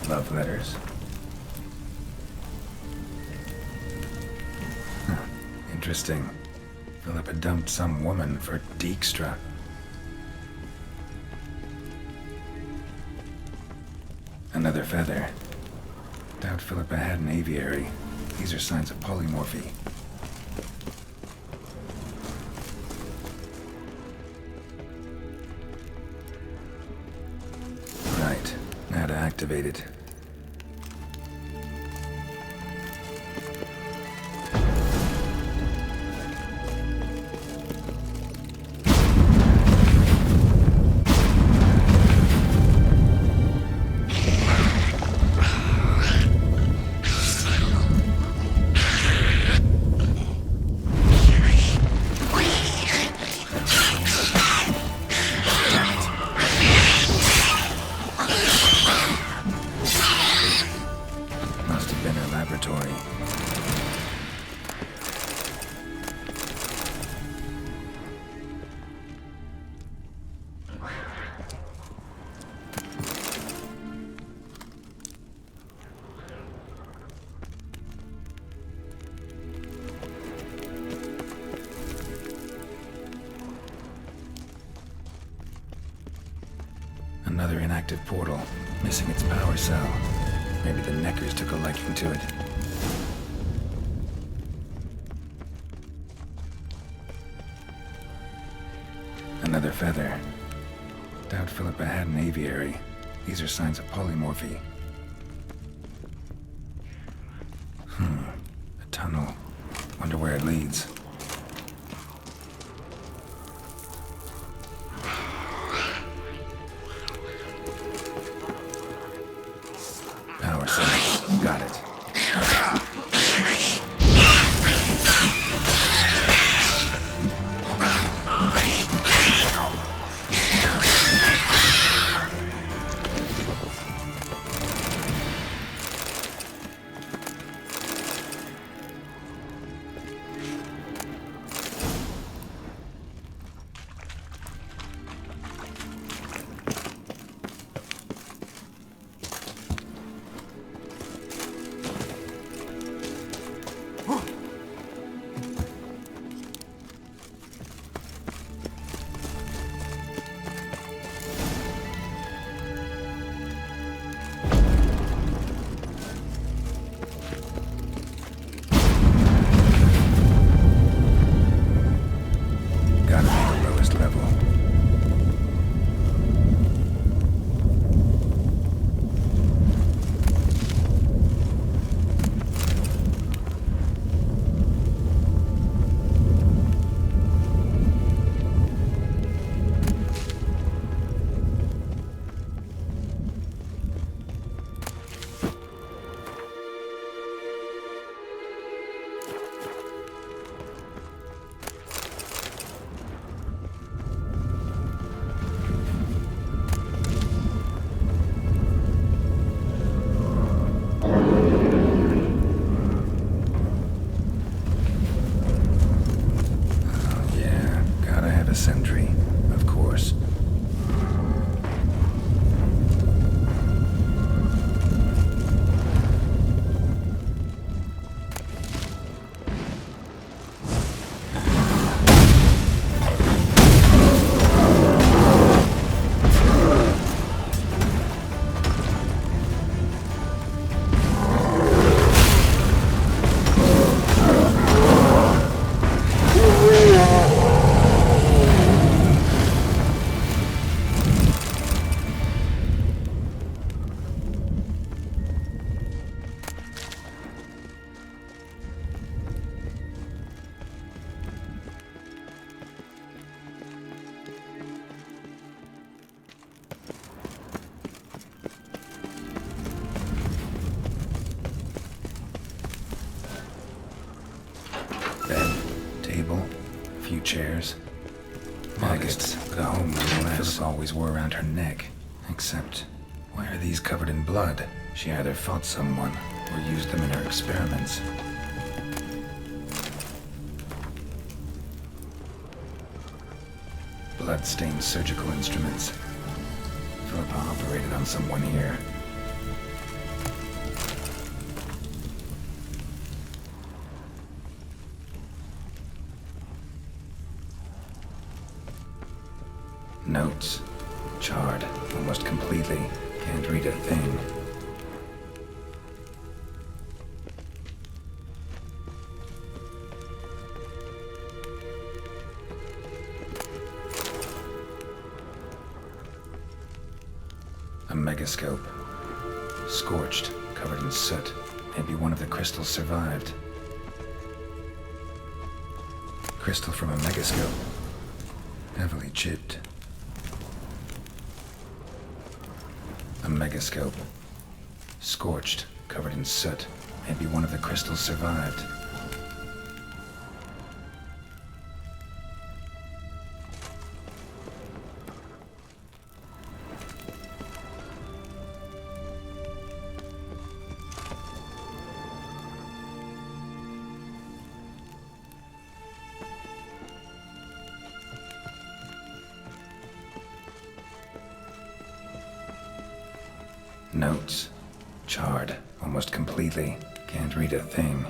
Love letters. Interesting. Philippa dumped some woman for Dijkstra. Another feather. Doubt Philippa had an aviary. These are signs of polymorphy. Right. Now to activate it. Another inactive portal, missing its power cell. Maybe the Neckers took a liking to it. Another feather. Doubt Philippa had an aviary. These are signs of polymorphy. A tunnel. Wonder where it leads. Power cell. Got it. Sentry, of course. Chairs. Maggots, the homely Philippa always wore around her neck. Except, why are these covered in blood? She either fought someone, or used them in her experiments. Blood-stained surgical instruments. Philippa operated on someone here. Notes. Charred almost completely. Can't read a thing. A megascope. Scorched, covered in soot. Maybe one of the crystals survived. Crystal from a megascope. Heavily chipped. A megascope. Scorched, covered in soot. Maybe one of the crystals survived. Notes. Charred almost completely. Can't read a thing.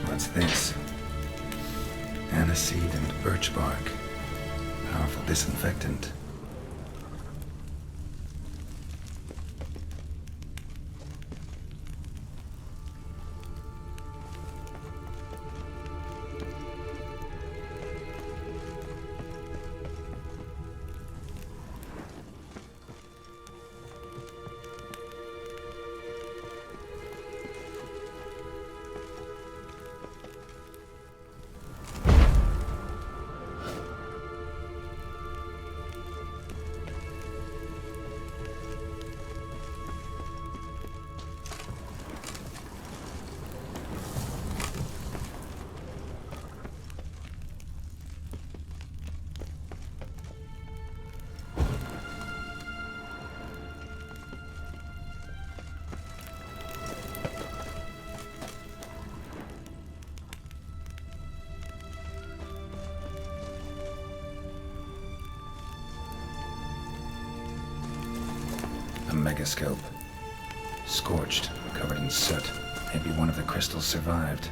What's this? Aniseed and birch bark. Powerful disinfectant. Megascope. Scorched, covered in soot. Maybe one of the crystals survived.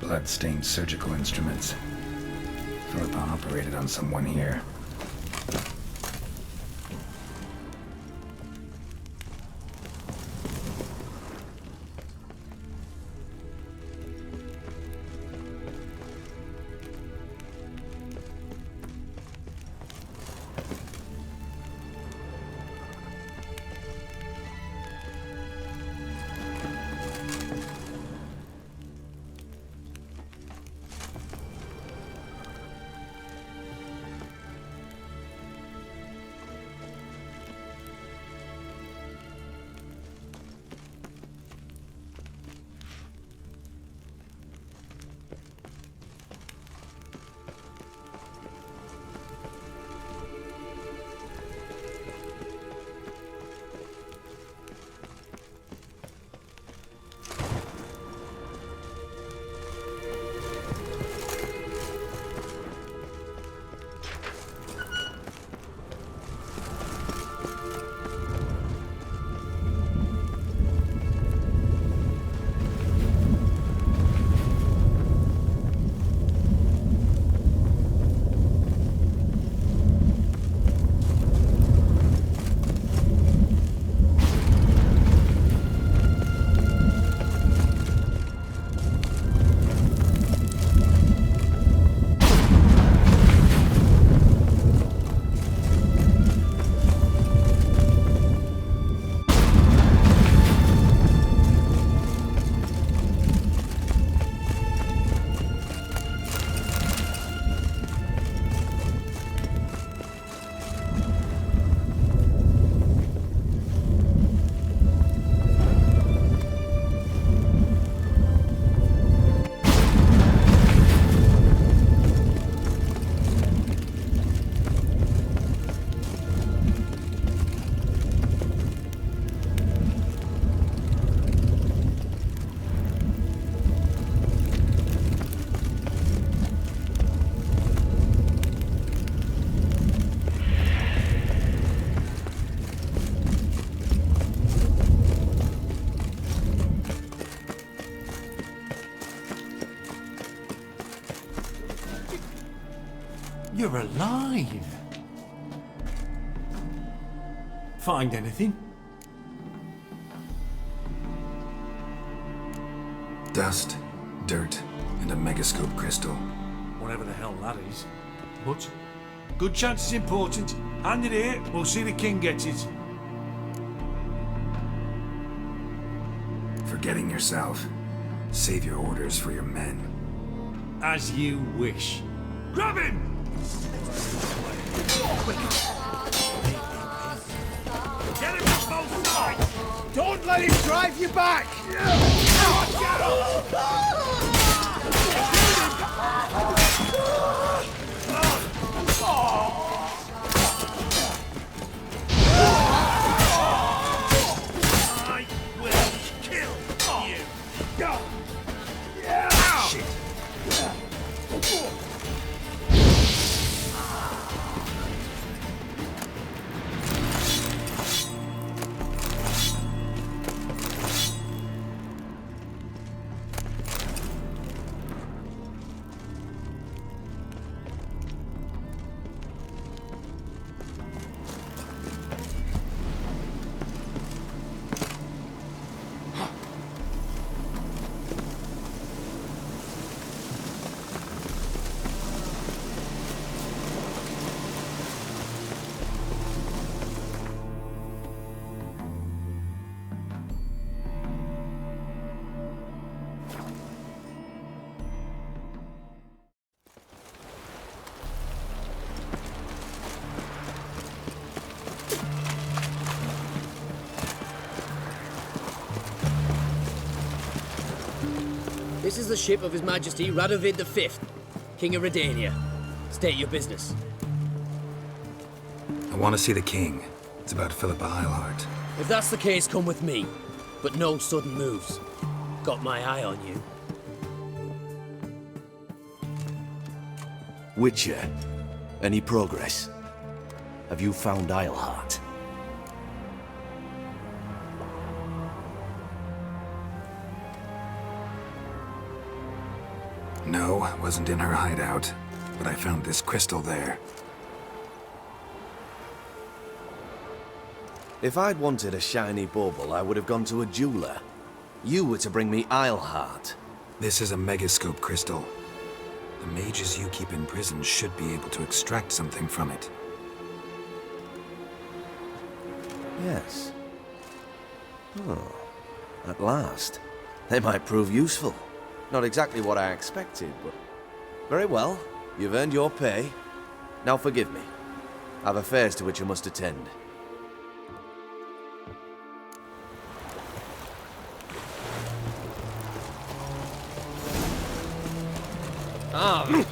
Blood-stained surgical instruments. Philippa operated on someone here. You're alive. Find anything? Dust, dirt, and a megascope crystal. Whatever the hell that is. But good chance is important. Hand it here, we'll see the king gets it. Forgetting yourself. Save your orders for your men. As you wish. Grab him! Get him from both sides! Don't let him drive you back! I will kill you! Shit! This is the ship of His Majesty Radovid V, King of Redania. State your business. I want to see the king. It's about Philippa Eilhart. If that's the case, come with me. But no sudden moves. Got my eye on you. Witcher, any progress? Have you found Eilhart? No, I wasn't in her hideout, but I found this crystal there. If I'd wanted a shiny bauble, I would have gone to a jeweler. You were to bring me Eilhart. This is a megascope crystal. The mages you keep in prison should be able to extract something from it. Yes. Oh, at last. They might prove useful. Not exactly what I expected, but... Very well. You've earned your pay. Now forgive me. I've affairs to which I must attend. Ah!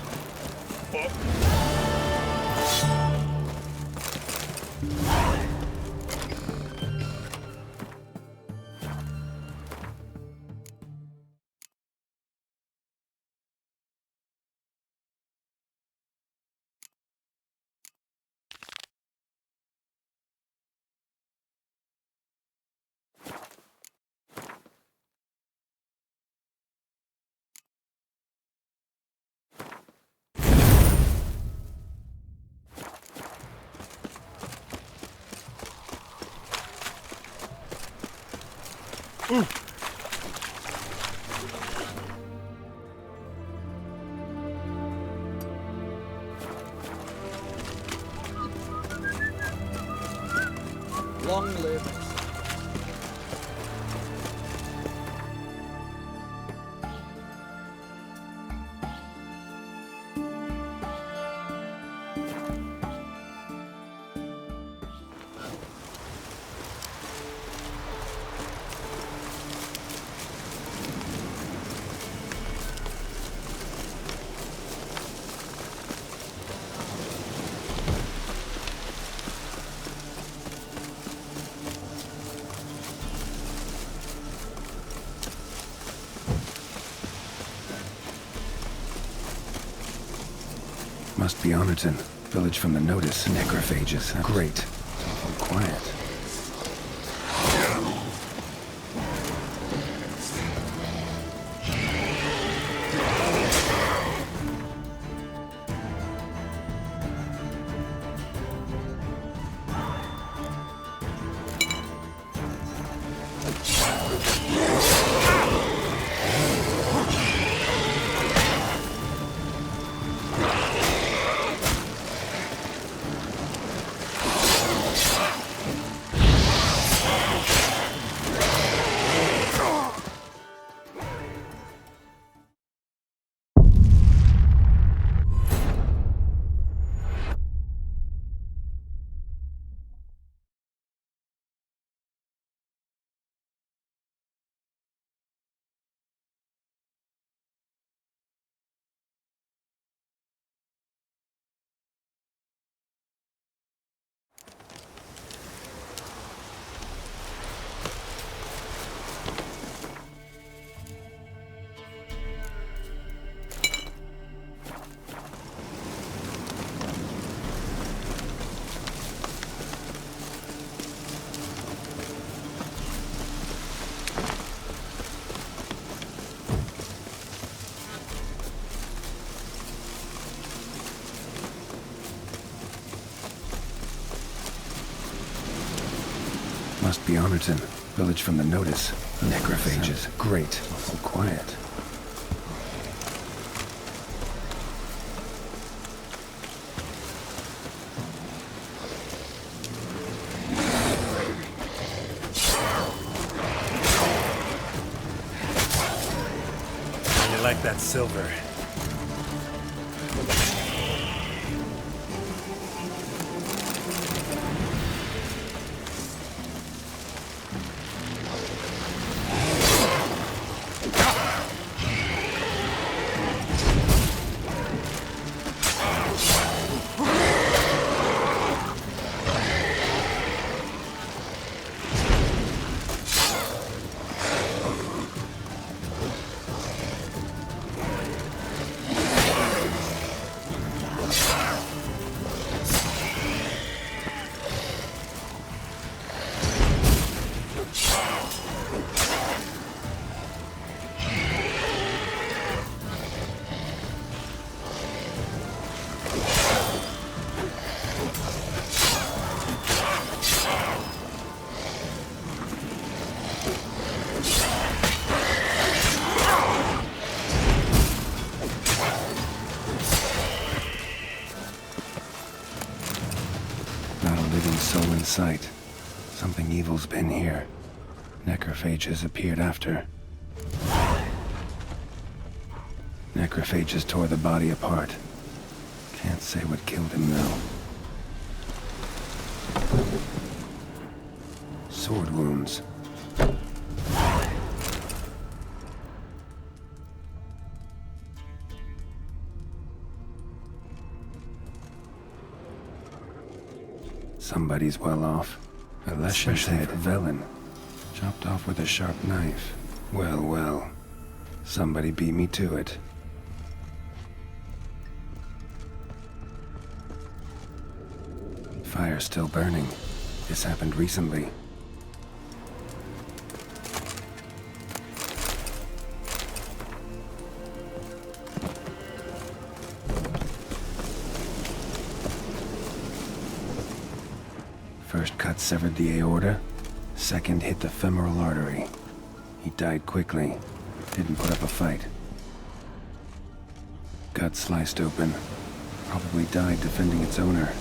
Long live. Must be Honorton. Village from the notice. Necrophages. Great. Awful quiet. Must be Honorton. Village from the notice. Necrophages. Great. Awful quiet. You like that silver? Sight. Something evil's been here. Necrophages appeared after. Necrophages tore the body apart. Can't say what killed him, though. Sword wounds. Somebody's well off. A Leshen's head, Velen. Chopped off with a sharp knife. Well, well. Somebody beat me to it. Fire's still burning. This happened recently. First cut severed the aorta, second hit the femoral artery. He died quickly, didn't put up a fight. Gut sliced open, probably died defending its owner.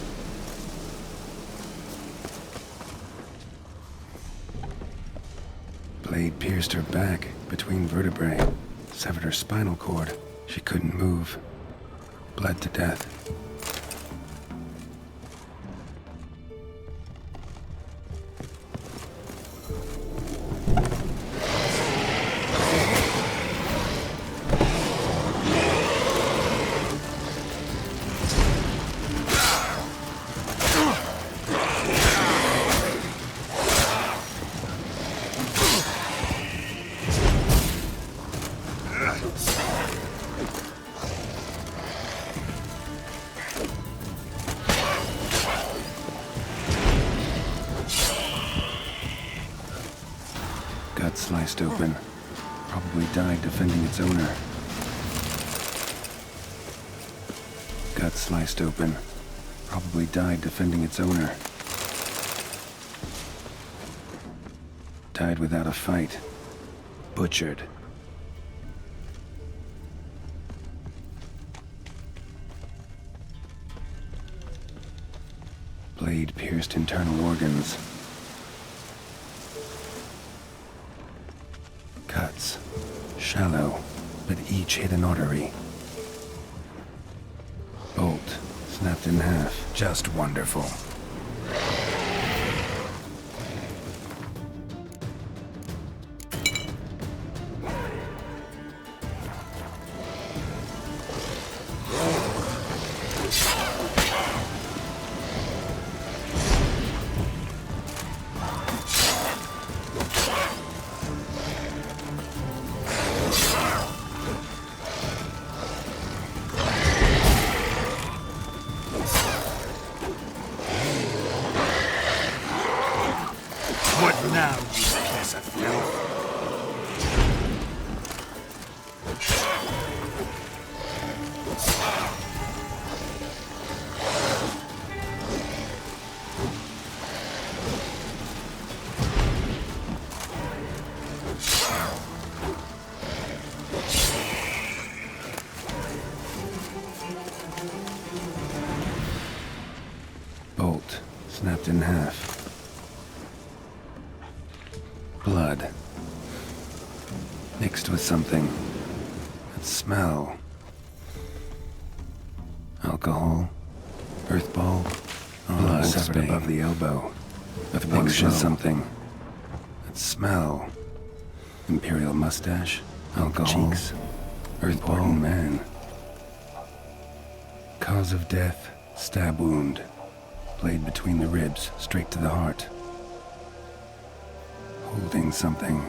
Blade pierced her back, between vertebrae, severed her spinal cord. She couldn't move, bled to death. Sliced open. Probably died defending its owner. Gut sliced open. Probably died defending its owner. Died without a fight. Butchered. Blade pierced internal organs. Cuts. Shallow, but each hit an artery. Bolt. Snapped in half. Just wonderful. snapped in half. Blood. Mixed with something. That smell. Alcohol. Earthball. Blood severed above the elbow. Mixed with something. That smell. Imperial mustache. Alcohol. Cheeks. Earthball man. Cause of death. Stab wound. Blade between the ribs, straight to the heart. Holding something.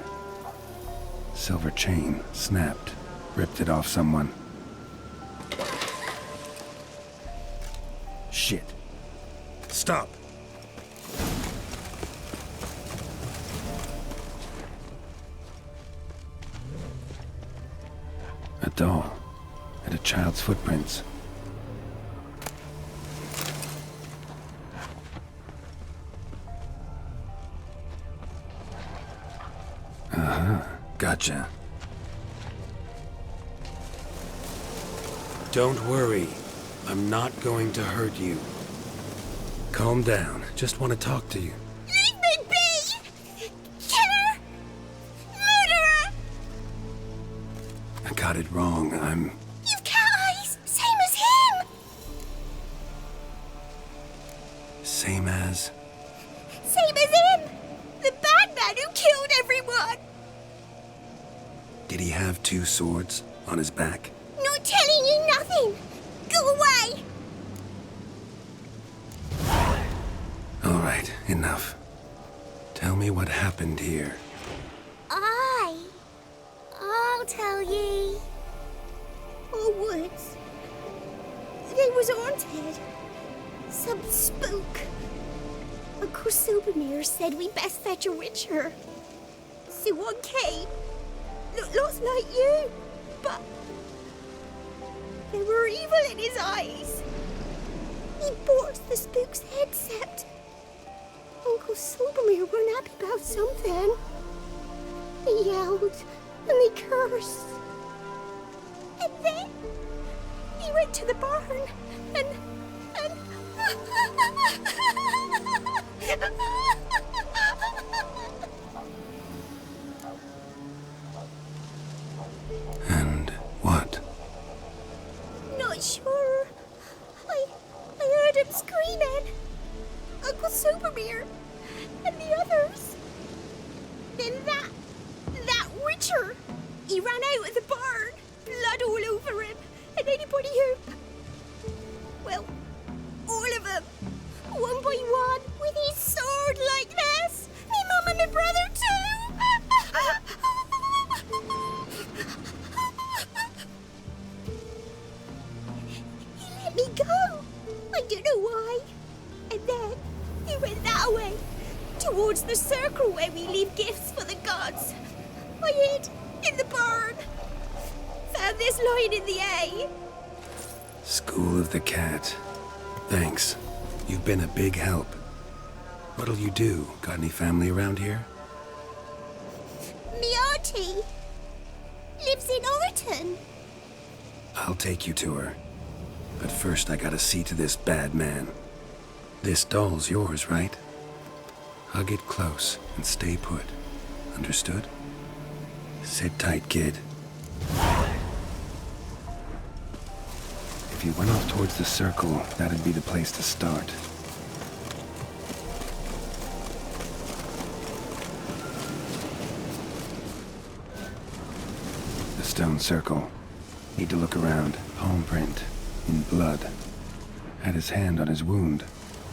Silver chain, snapped. Ripped it off someone. Shit. Stop. A doll. And a child's footprints. Gotcha. Don't worry. I'm not going to hurt you. Calm down. Just want to talk to you. Leave me be! Killer! Murderer! I got it wrong. You've cat eyes! Same as him! Same as... Same as him! The bad man who killed everyone! Did he have 2 swords on his back? Not telling you nothing! Go away! All right, enough. Tell me what happened here. I'll tell ye. Our woods. They was haunted. Some spook. Uncle Vesemir said we best fetch a witcher. So one came. Looked like you, but there were evil in his eyes. He bought the spook's headset. Uncle Vesemir weren't happy about something. He yelled and he cursed. And then he went to the barn and And what? Not sure. I heard him screaming. Uncle Vesemir and the others. Then that witcher. He ran out of the barn, blood all over him, and anybody who... Well, all of them, one by one, with his sword like this. Me mum and my brother too. He let me go. I don't know why. And then he went that way, towards the circle where we leave gifts for the gods. I hid in the barn. Found this lying in the hay. School of the Cat. Thanks. You've been a big help. What'll you do? Got any family around here? Me auntie lives in Orton. I'll take you to her. But first I gotta see to this bad man. This doll's yours, right? Hug it close and stay put. Understood? Sit tight, kid. If you went off towards the circle, that'd be the place to start. The stone circle. Need to look around. Palm print. In blood. Had his hand on his wound.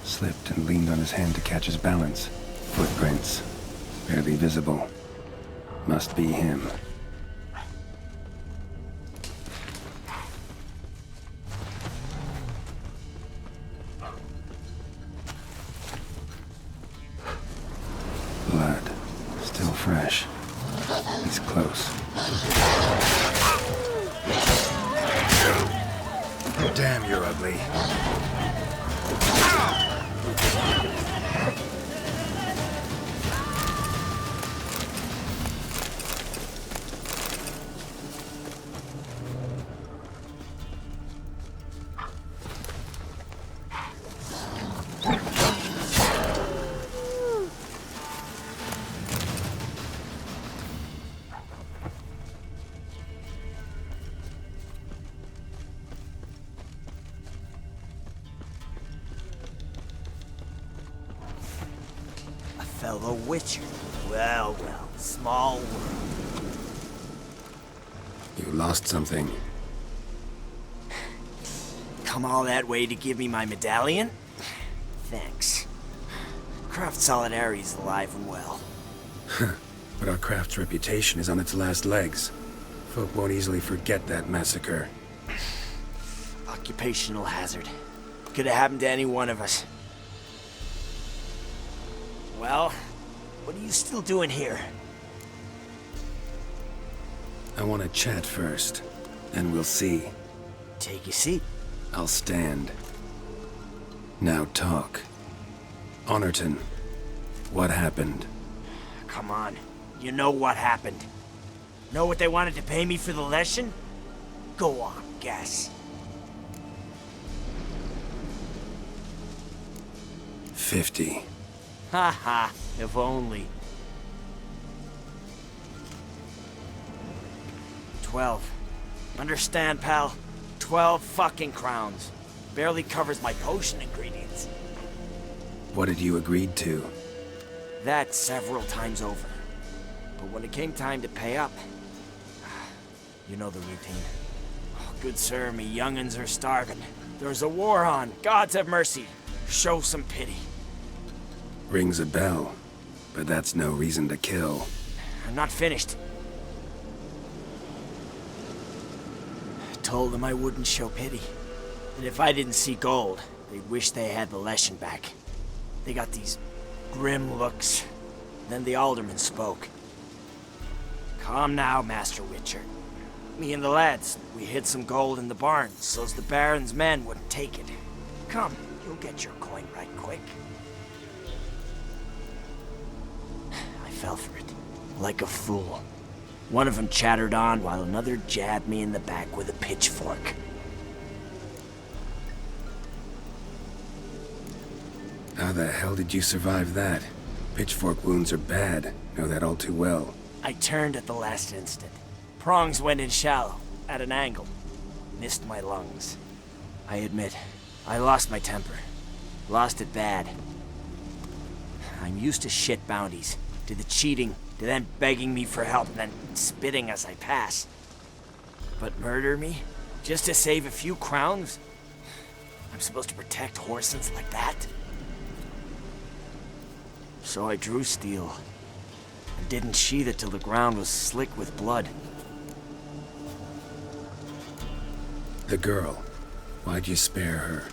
Slipped and leaned on his hand to catch his balance. Footprints. Barely visible. Must be him. Blood. Still fresh. He's close. Damn, you're ugly. fellow Witcher. Well, well, small world. You lost something. Come all that way to give me my medallion? Thanks. Craft Solidarity's alive and well. But our craft's reputation is on its last legs. Folk won't easily forget that massacre. Occupational hazard. Could have happened to any one of us. Well, what are you still doing here? I want to chat first, and we'll see. Take a seat. I'll stand. Now talk. Honorton, what happened? Come on. You know what happened. Know what they wanted to pay me for the lesson? Go on, guess. 50. Ha, if only. 12. Understand, pal? 12 fucking crowns. Barely covers my potion ingredients. What had you agreed to? That several times over. But when it came time to pay up, you know the routine. Oh, good sir, me young'uns are starving. There's a war on. Gods have mercy. Show some pity. Rings a bell, but that's no reason to kill. I'm not finished. I told them I wouldn't show pity. That if I didn't see gold, they'd wish they had the lesson back. They got these grim looks. Then the alderman spoke. Come now, Master Witcher. Me and the lads, we hid some gold in the barn, so's the Baron's men wouldn't take it. Come, you'll get your coin right quick. I fell for it, like a fool. One of them chattered on while another jabbed me in the back with a pitchfork. How the hell did you survive that? Pitchfork wounds are bad. Know that all too well. I turned at the last instant. Prongs went in shallow, at an angle. Missed my lungs. I admit, I lost my temper. Lost it bad. I'm used to shit bounties, to the cheating, to them begging me for help and then spitting as I pass. But murder me? Just to save a few crowns? I'm supposed to protect Horsens like that? So I drew steel, and didn't sheathe it till the ground was slick with blood. The girl. Why'd you spare her?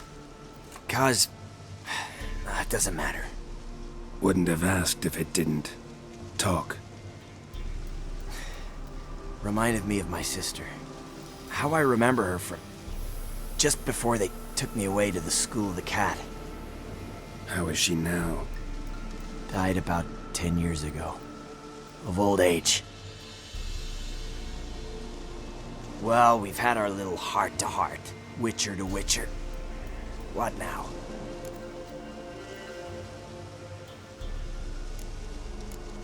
'Cause... it doesn't matter. Wouldn't have asked if it didn't. Talk. Reminded me of my sister. How I remember her from... just before they took me away to the School of the Cat. How is she now? Died about 10 years ago. Of old age. Well, we've had our little heart-to-heart. Witcher to Witcher. What now?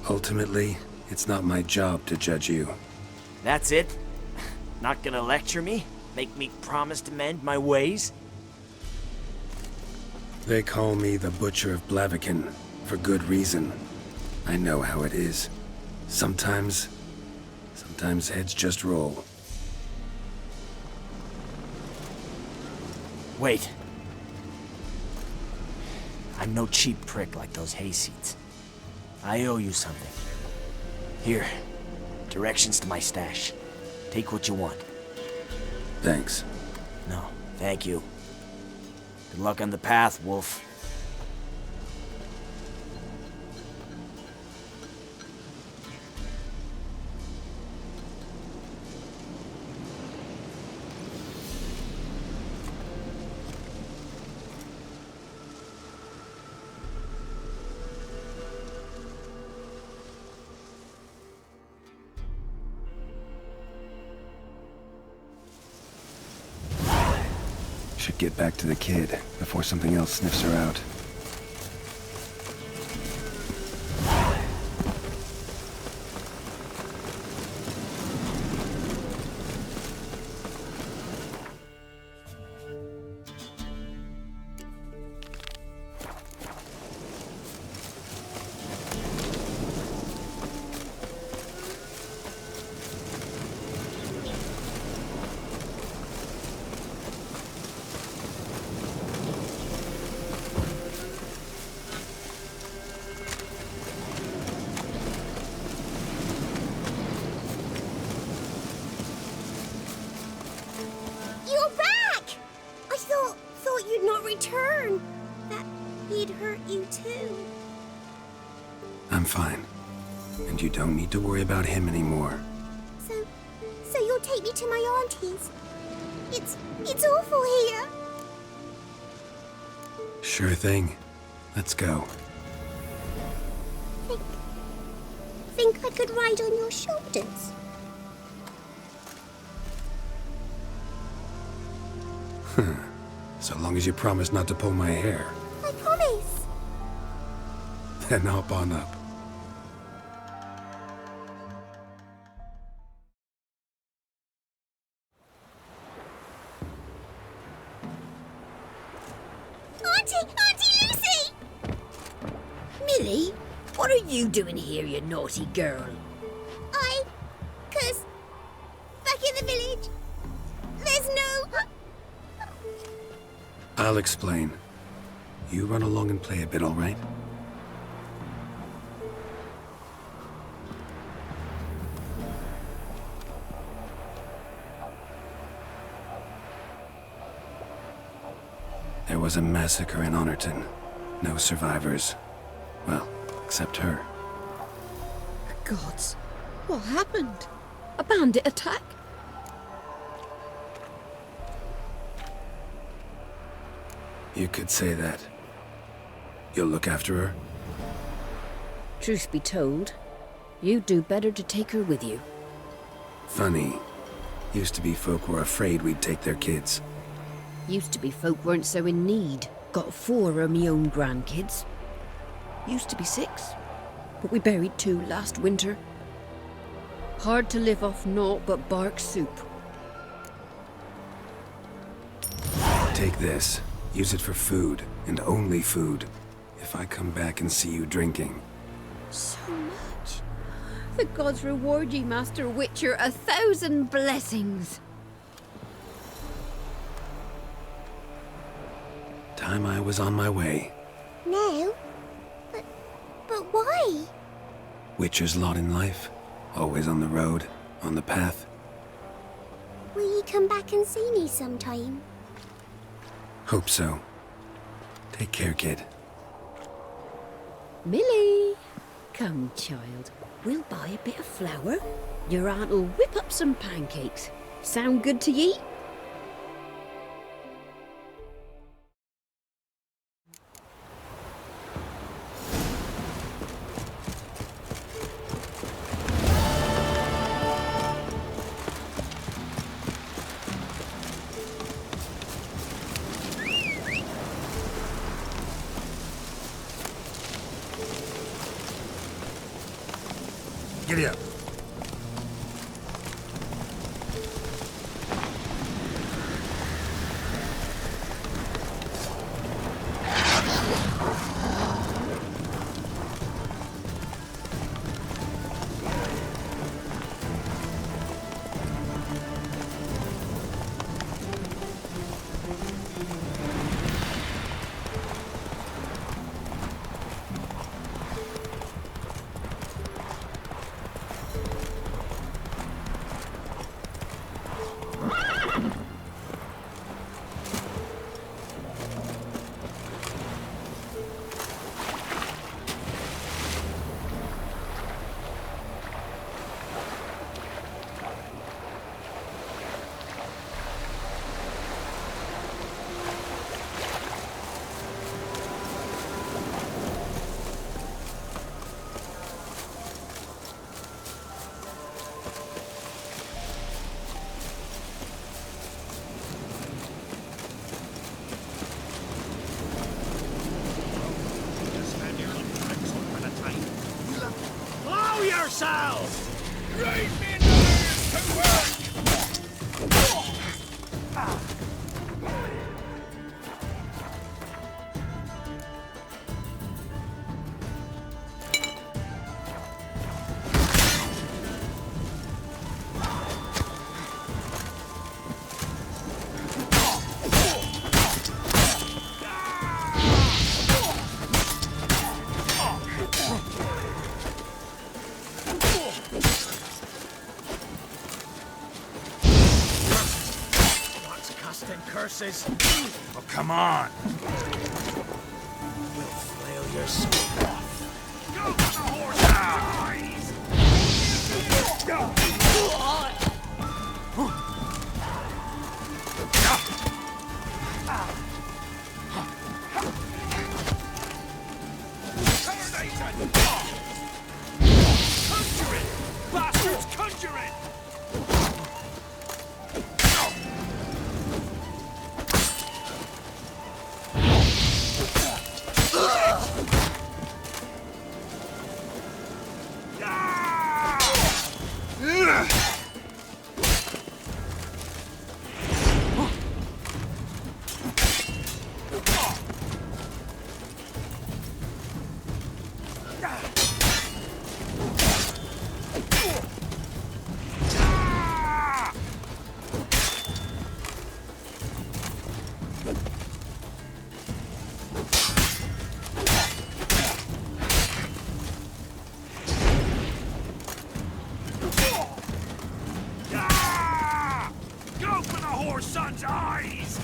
Ultimately, it's not my job to judge you. That's it? Not gonna lecture me? Make me promise to mend my ways? They call me the Butcher of Blaviken, for good reason. I know how it is. Sometimes heads just roll. Wait. I'm no cheap prick like those hayseeds. I owe you something. Here, directions to my stash. Take what you want. Thanks. No, thank you. Good luck on the path, Wolf. Should get back to the kid before something else sniffs her out. return, that he'd hurt you too. I'm fine. And you don't need to worry about him anymore. So you'll take me to my auntie's? It's awful here. Sure thing. Let's go. Think I could ride on your shoulders? So long as you promise not to pull my hair. I promise. Then hop on up. Auntie Lucy! Millie, what are you doing here, you naughty girl? 'Cause back in the village, there's no... I'll explain. You run along and play a bit, all right? There was a massacre in Honorton. No survivors. Well, except her. Gods, what happened? A bandit attack? You could say that. You'll look after her? Truth be told, you'd do better to take her with you. Funny. Used to be folk were afraid we'd take their kids. Used to be folk weren't so in need. Got 4 of me own grandkids. Used to be 6, but we buried 2 last winter. Hard to live off naught but bark soup. Take this. Use it for food, and only food. If I come back and see you drinking. So much. The gods reward ye, Master Witcher, 1,000 blessings. Time I was on my way. No? But why? Witcher's lot in life. Always on the road, on the path. Will you come back and see me sometime? Hope so. Take care, kid. Millie! Come, child. We'll buy a bit of flour. Your aunt'll whip up some pancakes. Sound good to ye? Giddy up. yourselves! Right men to work! Rust and curses. Oh, come on. We'll flail your skull off. Go for the horse's eyes! Conjure it! Bastards, conjure it! Go for the horse son's eyes!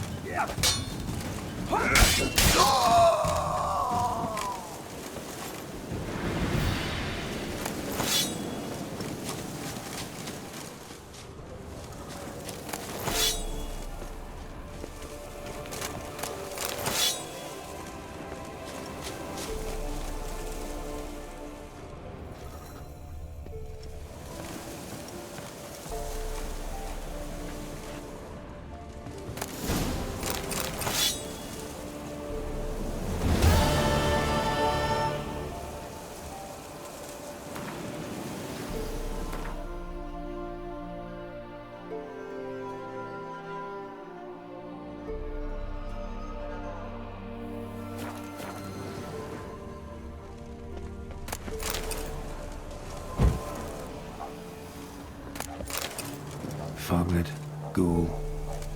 Foglet, Ghoul,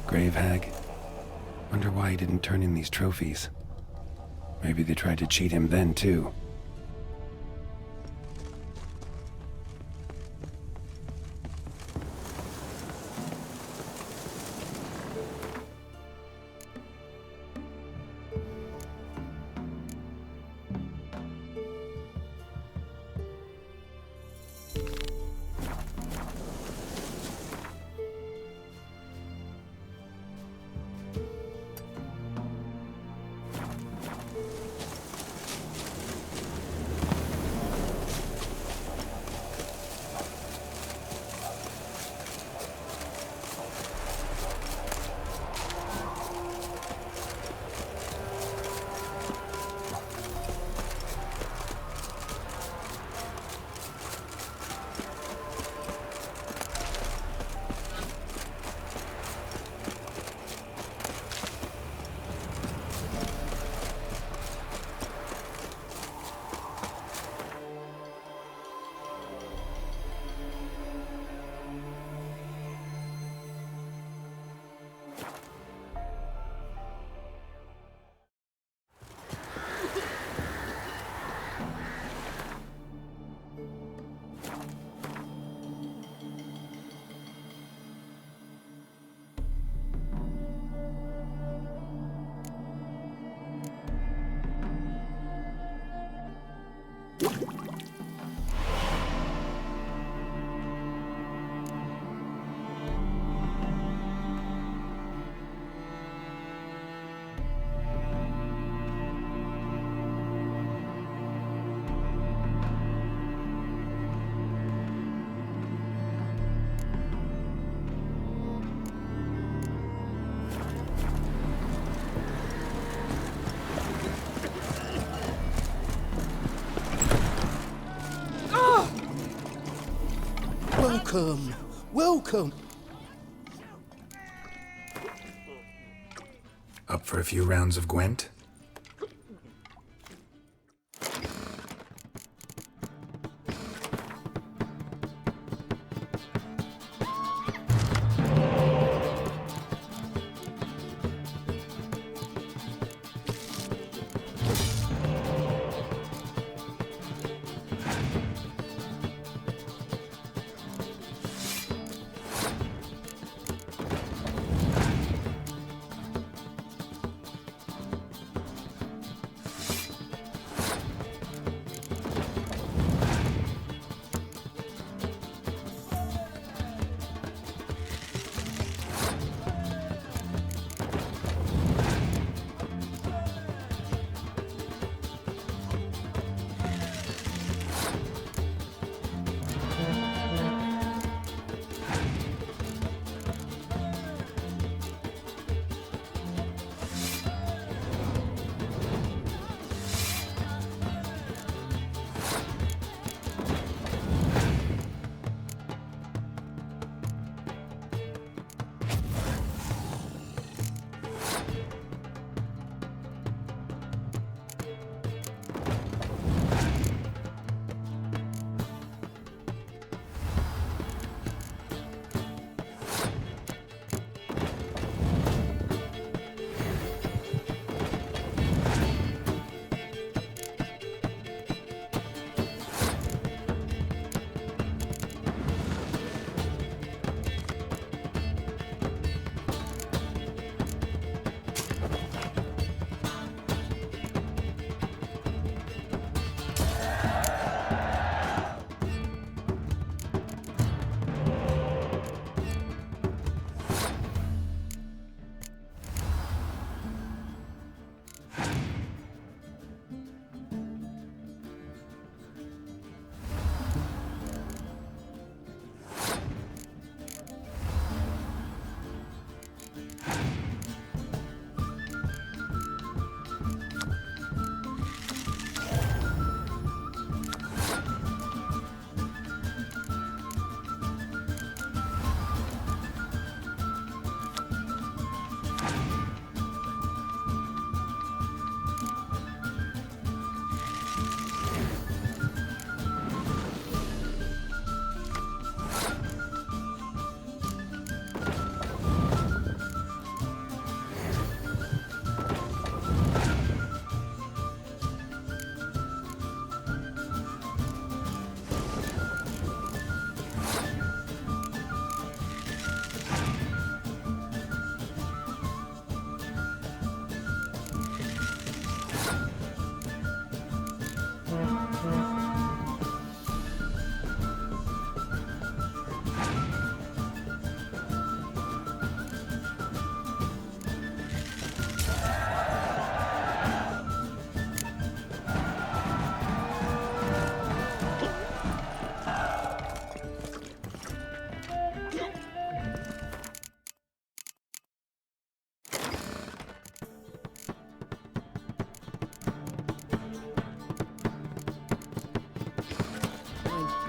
Grave Hag. Wonder why he didn't turn in these trophies. Maybe they tried to cheat him then, too. Welcome, welcome. Up for a few rounds of Gwent?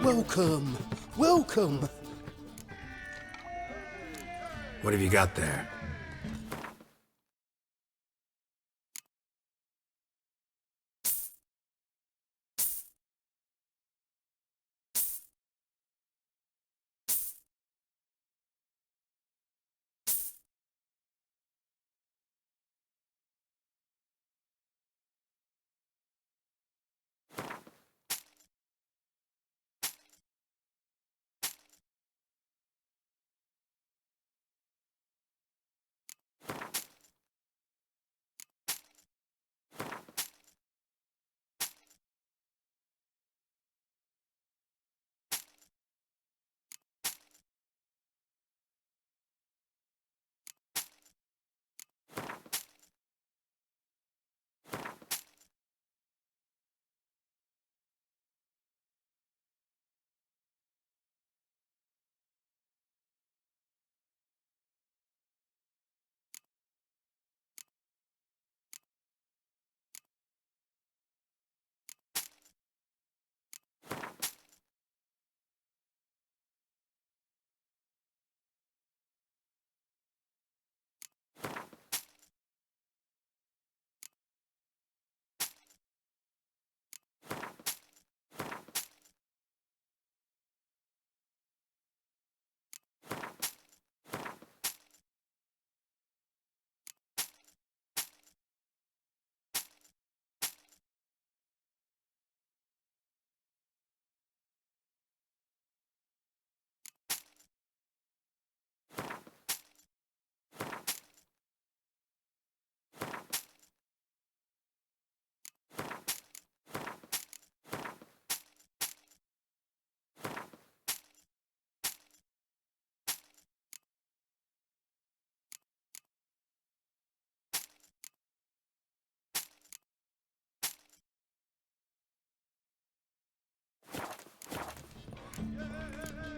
Welcome. Welcome. What have you got there?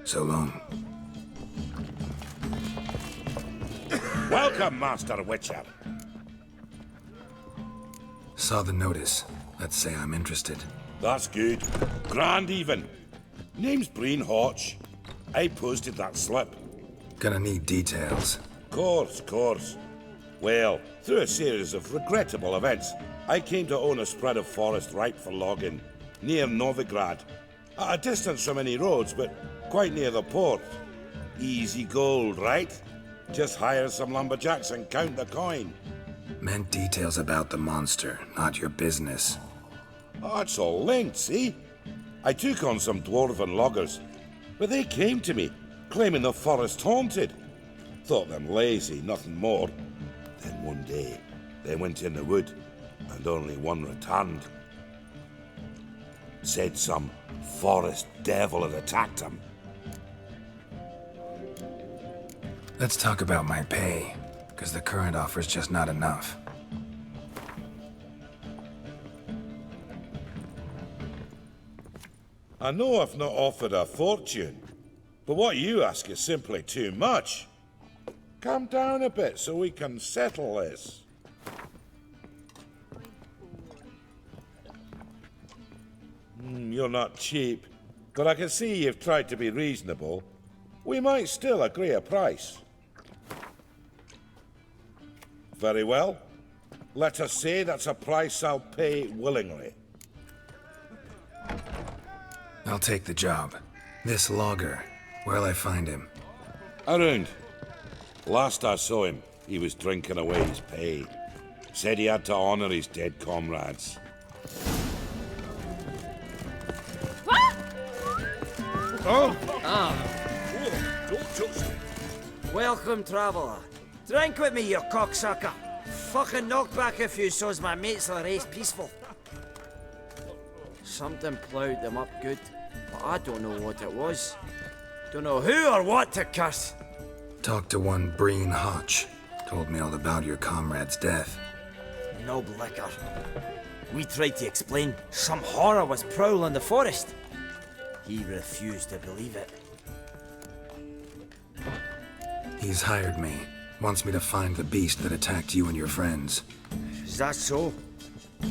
So long. Welcome, Master Witcher. Saw the notice. Let's say I'm interested. That's good. Grand even. Name's Breen Hotch. I posted that slip. Gonna need details. Course. Well, through a series of regrettable events, I came to own a spread of forest ripe for logging, near Novigrad. At a distance from any roads, but quite near the port. Easy gold, right? Just hire some lumberjacks and count the coin. Meant details about the monster, not your business. Oh, it's all linked, see? I took on some dwarven loggers, but they came to me, claiming the forest haunted. Thought them lazy, nothing more. Then one day, they went in the wood, and only one returned. Said some forest devil had attacked him. Let's talk about my pay, because the current offer's just not enough. I know I've not offered a fortune, but what you ask is simply too much. Calm down a bit so we can settle this. You're not cheap, but I can see you've tried to be reasonable. We might still agree a price. Very well. Let us say that's a price I'll pay willingly. I'll take the job. This logger, where'll I find him? Around. Last I saw him, he was drinking away his pay. Said he had to honor his dead comrades. Oh! Don't touch me. Welcome, traveller. Drink with me, you cocksucker. Fucking knock back a few so's my mates will race peaceful. Something ploughed them up good, but I don't know what it was. Don't know who or what to curse. Talked to one Breen Hotch. Told me all about your comrade's death. No liquor. We tried to explain some horror was prowling the forest. He refused to believe it. He's hired me. Wants me to find the beast that attacked you and your friends. Is that so?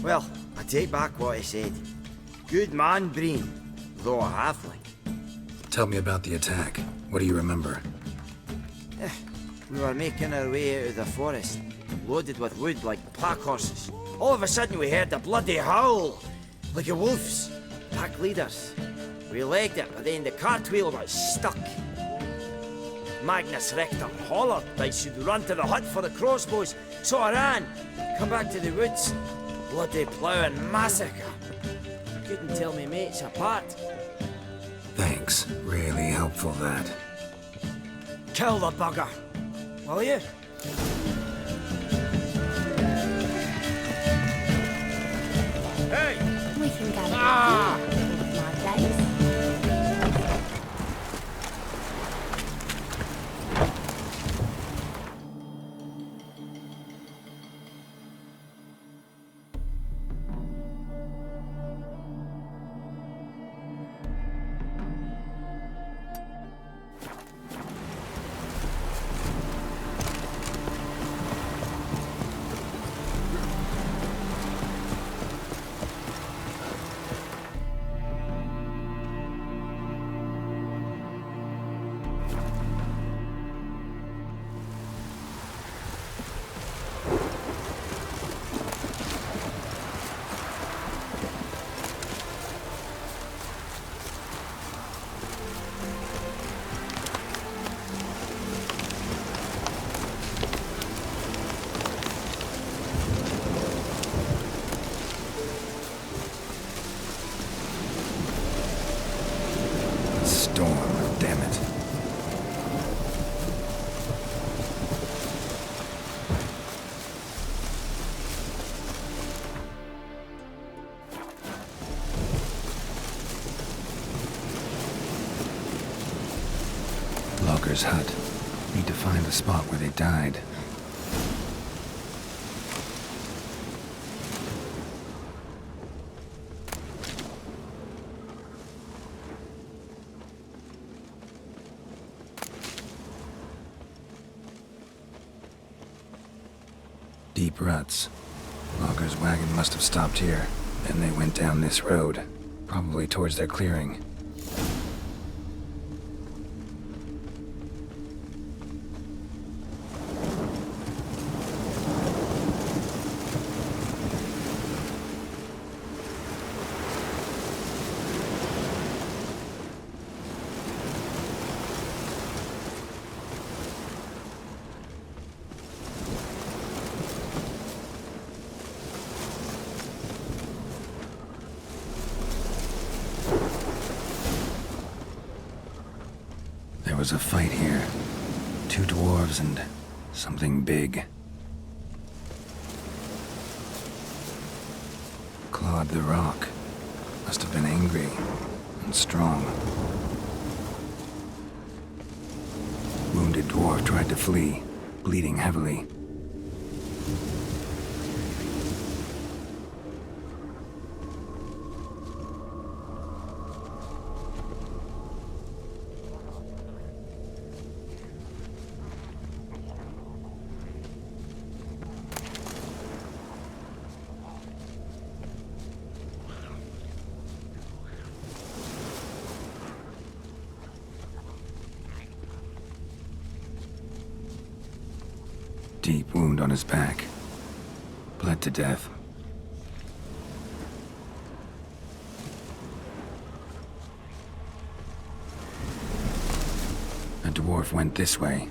Well, I take back what I said. Good man, Breen, though a halfling. Tell me about the attack. What do you remember? We were making our way out of the forest, loaded with wood like pack horses. All of a sudden we heard a bloody howl, like a wolf's. Pack leaders. We legged it, but then the cartwheel got stuck. Magnus Rector hollered I should run to the hut for the crossbows, so I ran. Come back to the woods. Bloody ploughing massacre. Couldn't tell me mates apart. Thanks. Really helpful, that. Kill the bugger, will you? Hey! We can go back here, my place. Hut. Need to find the spot where they died. Deep ruts. Logger's wagon must have stopped here. Then they went down this road, probably towards their clearing. There was a fight here. 2 dwarves and something big. Clawed the rock. Must have been angry and strong. Wounded dwarf tried to flee, bleeding heavily. Deep wound on his back. Bled to death. A dwarf went this way.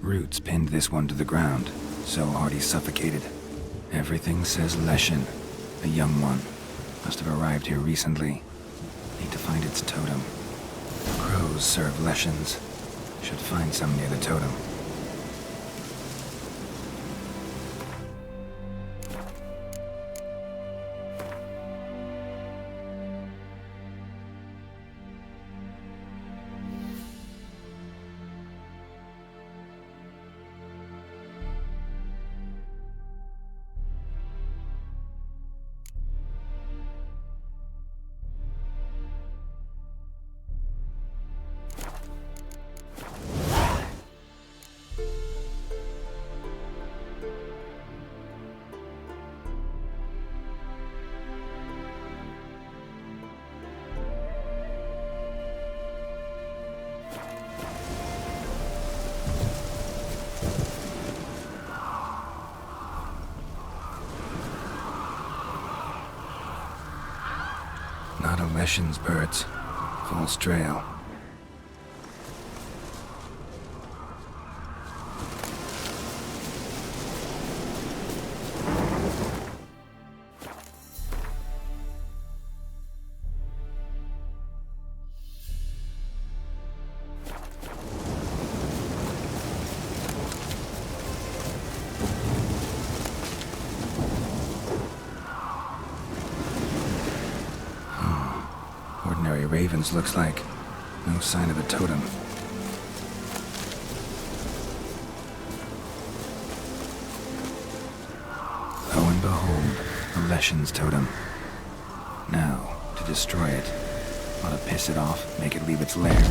Roots pinned this one to the ground, so hard he suffocated. Everything says Leshen, a young one. Must have arrived here recently. Need to find its totem. Crows serve Leshens. Should find some near the totem. Not a Leshen's birds. False trail. Ordinary ravens, looks like. No sign of a totem. Lo and behold, a Leshen's totem. Now, to destroy it. Ought to piss it off, make it leave its lair.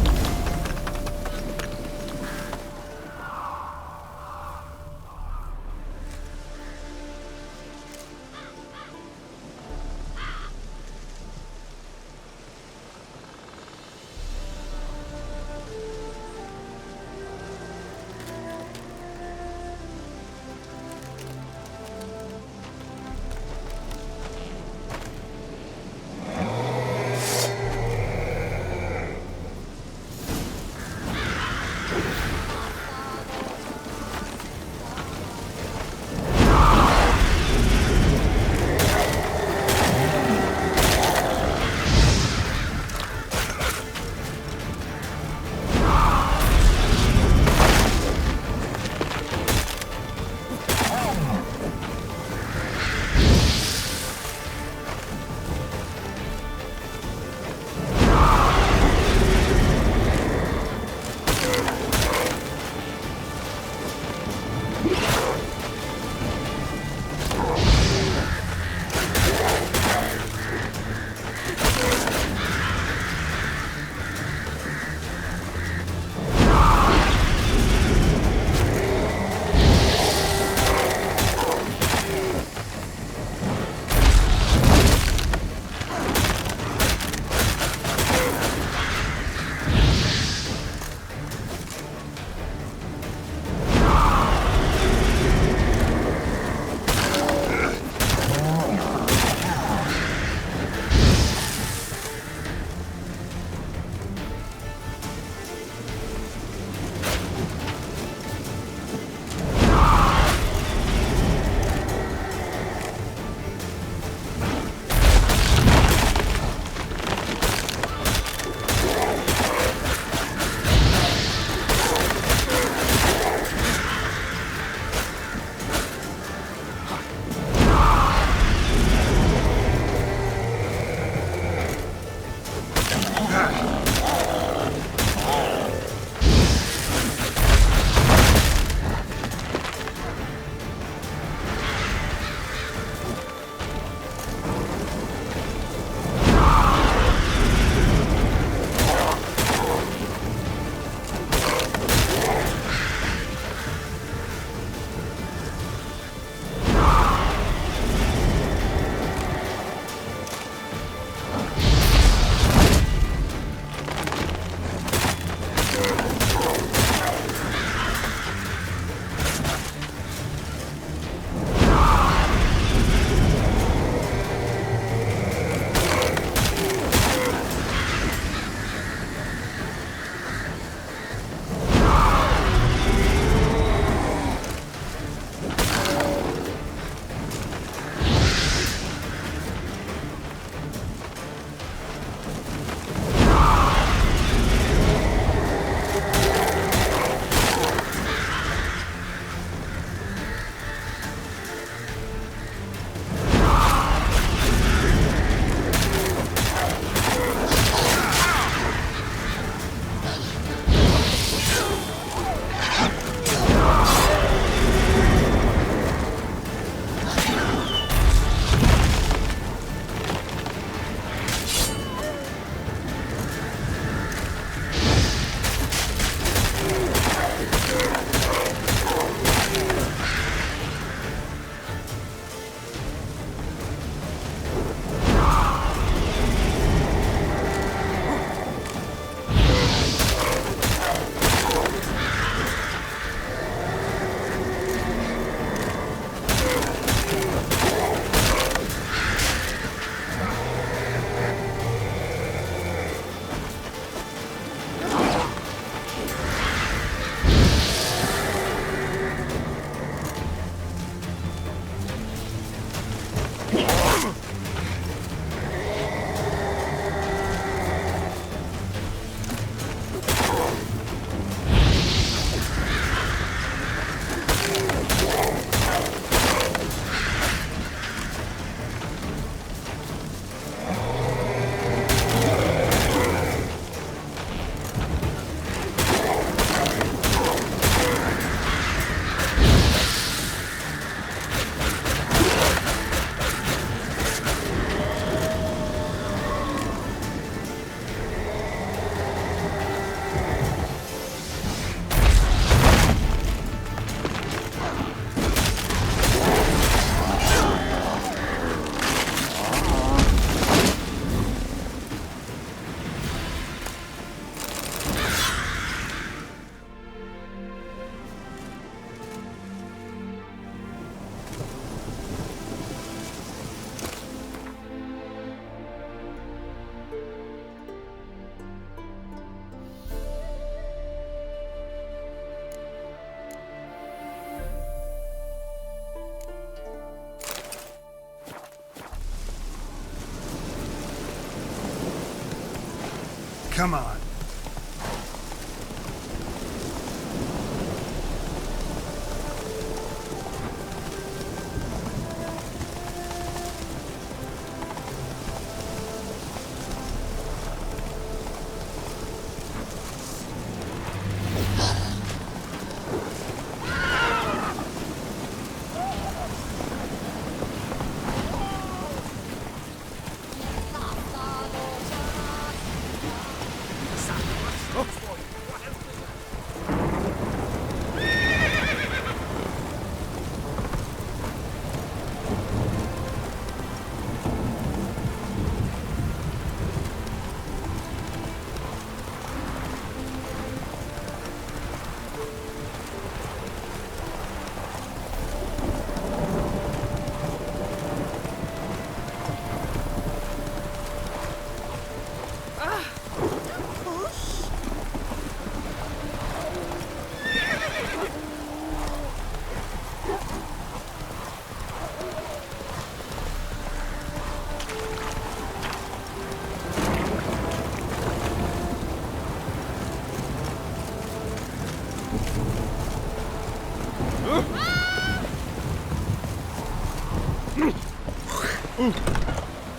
Come on.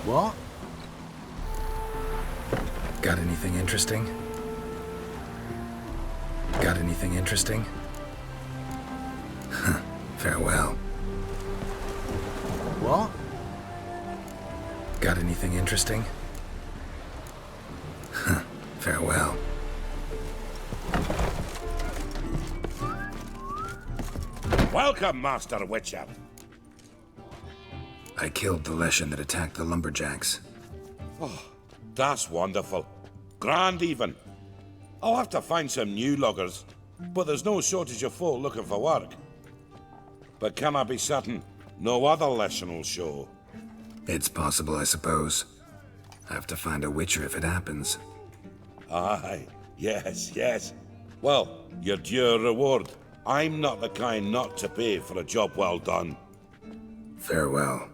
What? Got anything interesting? Got anything interesting? Farewell. What? Got anything interesting? Farewell. Welcome, Master Witcher. I killed the Leshen that attacked the lumberjacks. Oh, that's wonderful. Grand even. I'll have to find some new loggers, but there's no shortage of folk looking for work. But can I be certain no other Leshen will show? It's possible, I suppose. I have to find a Witcher if it happens. Aye, yes. Well, you're due a reward. I'm not the kind not to pay for a job well done. Farewell.